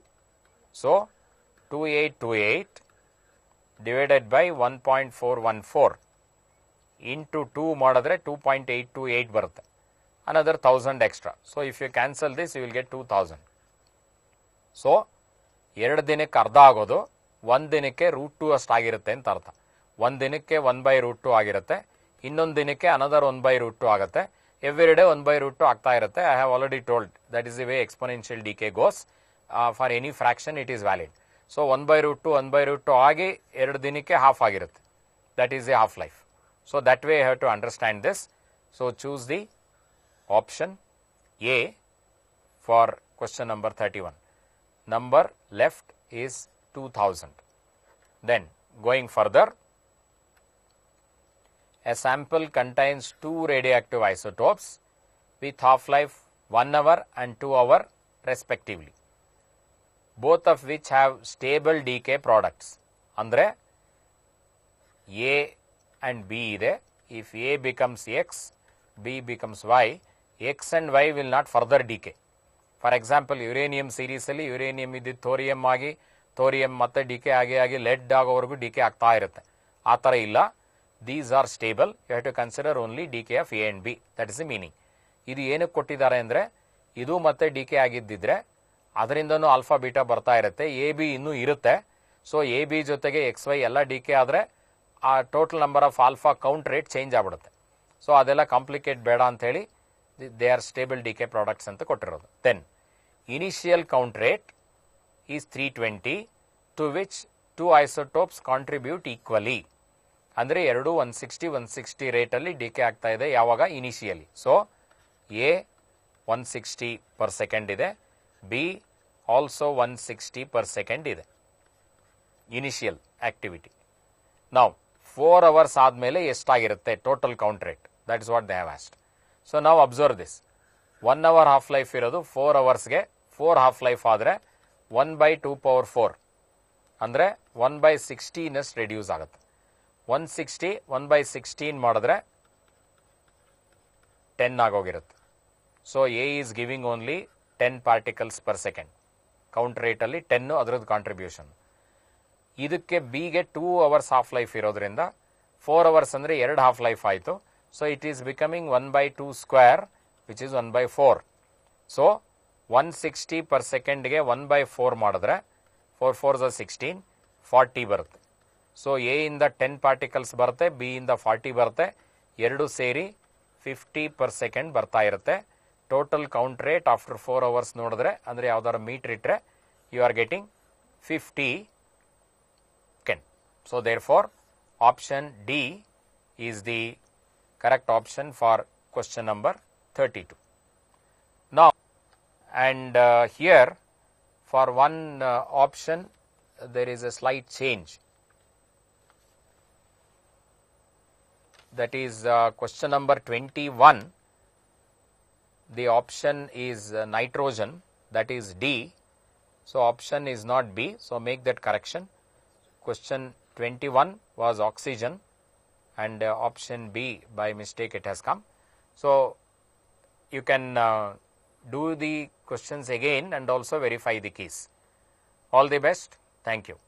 S1: So 2828 divided by 1.414 into 2 ಮಾಡಿದ್ರೆ 2.828 ಬರುತ್ತೆ. Another 1000 extra. So if you cancel this, you will get 2000. So 2 ದಿನಕ್ಕೆ ಅರ್ಧ ಆಗೋದು 1 ದಿನಕ್ಕೆ √2 ಅಷ್ಟಾಗಿರುತ್ತೆ ಅಂತ ಅರ್ಥ. 1 ದಿನಕ್ಕೆ 1/√2 ಆಗಿರುತ್ತೆ, ಇನ್ನೊಂದು ದಿನಕ್ಕೆ ಅನದರ್ 1/√2 ಆಗುತ್ತೆ. ಎವ್ರಿ ಡೇ 1/√2 ಆಗ್ತಾ ಇರುತ್ತೆ. I have already told that is the way exponential decay goes. For any fraction it is valid. So 1/√2 ಆಗಿ 2 ದಿನಕ್ಕೆ ಹಾಫ್ ಆಗಿರುತ್ತೆ. That is a half life. So that way you have to understand this. So choose the option A for question number 31. Number left is 2000. Then going further, a sample contains 2 radioactive isotopes with half-life 1 hour and 2 hour respectively, both of which have stable decay products. Andre A and B ide. If A becomes X, B becomes Y, X and Y will not further decay. For example uranium ಸೀರೀಸಲ್ಲಿ uranium ಇದ್ದಿದ್ದು thorium ಆಗಿ, thorium ಮತ್ತೆ decay ಆಗಿ lead ಆಗೋವರೆಗೂ decay ಆಗ್ತಾ ಇರುತ್ತೆ. ಆ ಥರ ಇಲ್ಲ. These are stable. You have to consider only decay of A and B. That is the meaning. ಇದು ಏನಕ್ಕೆ ಕೊಟ್ಟಿದ್ದಾರೆ ಅಂದರೆ, ಇದು ಮತ್ತೆ ಡಿಕೆ ಆಗಿದ್ದಿದ್ರೆ ಅದರಿಂದನೂ ಆಲ್ಫಾ ಬೀಟಾ ಬರ್ತಾ ಇರುತ್ತೆ, ಎ ಬಿ ಇನ್ನೂ ಇರುತ್ತೆ. ಸೊ ಎ ಬಿ ಜೊತೆಗೆ ಎಕ್ಸ್ ವೈ ಎಲ್ಲ ಡಿಕೆ ಆದರೆ ಆ total number of alpha count rate change ಆಗ್ಬಿಡುತ್ತೆ. ಸೊ ಅದೆಲ್ಲ ಕಾಂಪ್ಲಿಕೇಟ್ ಬೇಡ ಅಂಥೇಳಿ they are stable decay products ಅಂತ ಕೊಟ್ಟಿರೋದು. Then initial count rate is 320, to which 2 isotopes contribute equally. ಅಂದರೆ 2 160 ರೇಟಲ್ಲಿ ಡಿಕೆ ಆಗ್ತಾ ಇದೆ ಯಾವಾಗ, initially. So A 160 per second ಇದೆ, ಬಿ ಆಲ್ಸೋ 160 per second ಇದೆ ಇನಿಷಿಯಲ್ ಆಕ್ಟಿವಿಟಿ. ನಾವು 4 hours ಆದಮೇಲೆ ಎಷ್ಟಾಗಿರುತ್ತೆ total count rate, that is what they have asked. So ನಾವು observe this. 1 hour half life ಇರೋದು 4 hours, 4 ಹಾಫ್ ಲೈಫ್ ಆದರೆ 1/2 power 4 ಅಂದರೆ 1/16 reduce ಆಗುತ್ತೆ. 160 1/16 ಮಾಡಿದ್ರೆ 10 ಆಗೋಗಿರುತ್ತೆ. So A is giving only 10 particles per second. Count ರೇಟಲ್ಲಿ 10 ಅದರದ್ದು ಕಾಂಟ್ರಿಬ್ಯೂಷನ್. ಇದಕ್ಕೆ ಬಿಗೆ 2 hours ಹಾಫ್ ಲೈಫ್ ಇರೋದ್ರಿಂದ 4 hours ಅಂದರೆ 2 ಹಾಫ್ ಲೈಫ್ ಆಯಿತು. So it is becoming 1/2 square, which is 1/4. So 160 per second ಗೆ 1/4 ಮಾಡಿದ್ರೆ 4 4s 16 40 ಬರುತ್ತೆ. ಸೊ ಎ ಇಂದ 10 ಪಾರ್ಟಿಕಲ್ಸ್ ಬರುತ್ತೆ, ಬಿ ಇಂದ 40 ಬರುತ್ತೆ, ಎರಡು ಸೇರಿ 50 per second ಬರ್ತಾ ಇರುತ್ತೆ. Total count rate after 4 hours ನೋಡಿದ್ರೆ ಅಂದರೆ ಯಾವ್ದಾದ್ರು ಮೀಟರ್ ಇಟ್ಟರೆ you are getting 50 second. So therefore option D is the correct option for question number 32. Now and here for one option there is a slight change. That is question number 21. The option is nitrogen, that is D. So option is not B. So make that correction. Question 21 was oxygen and option B by mistake it has come. So you can do the questions again and also verify the keys. All the best. Thank you.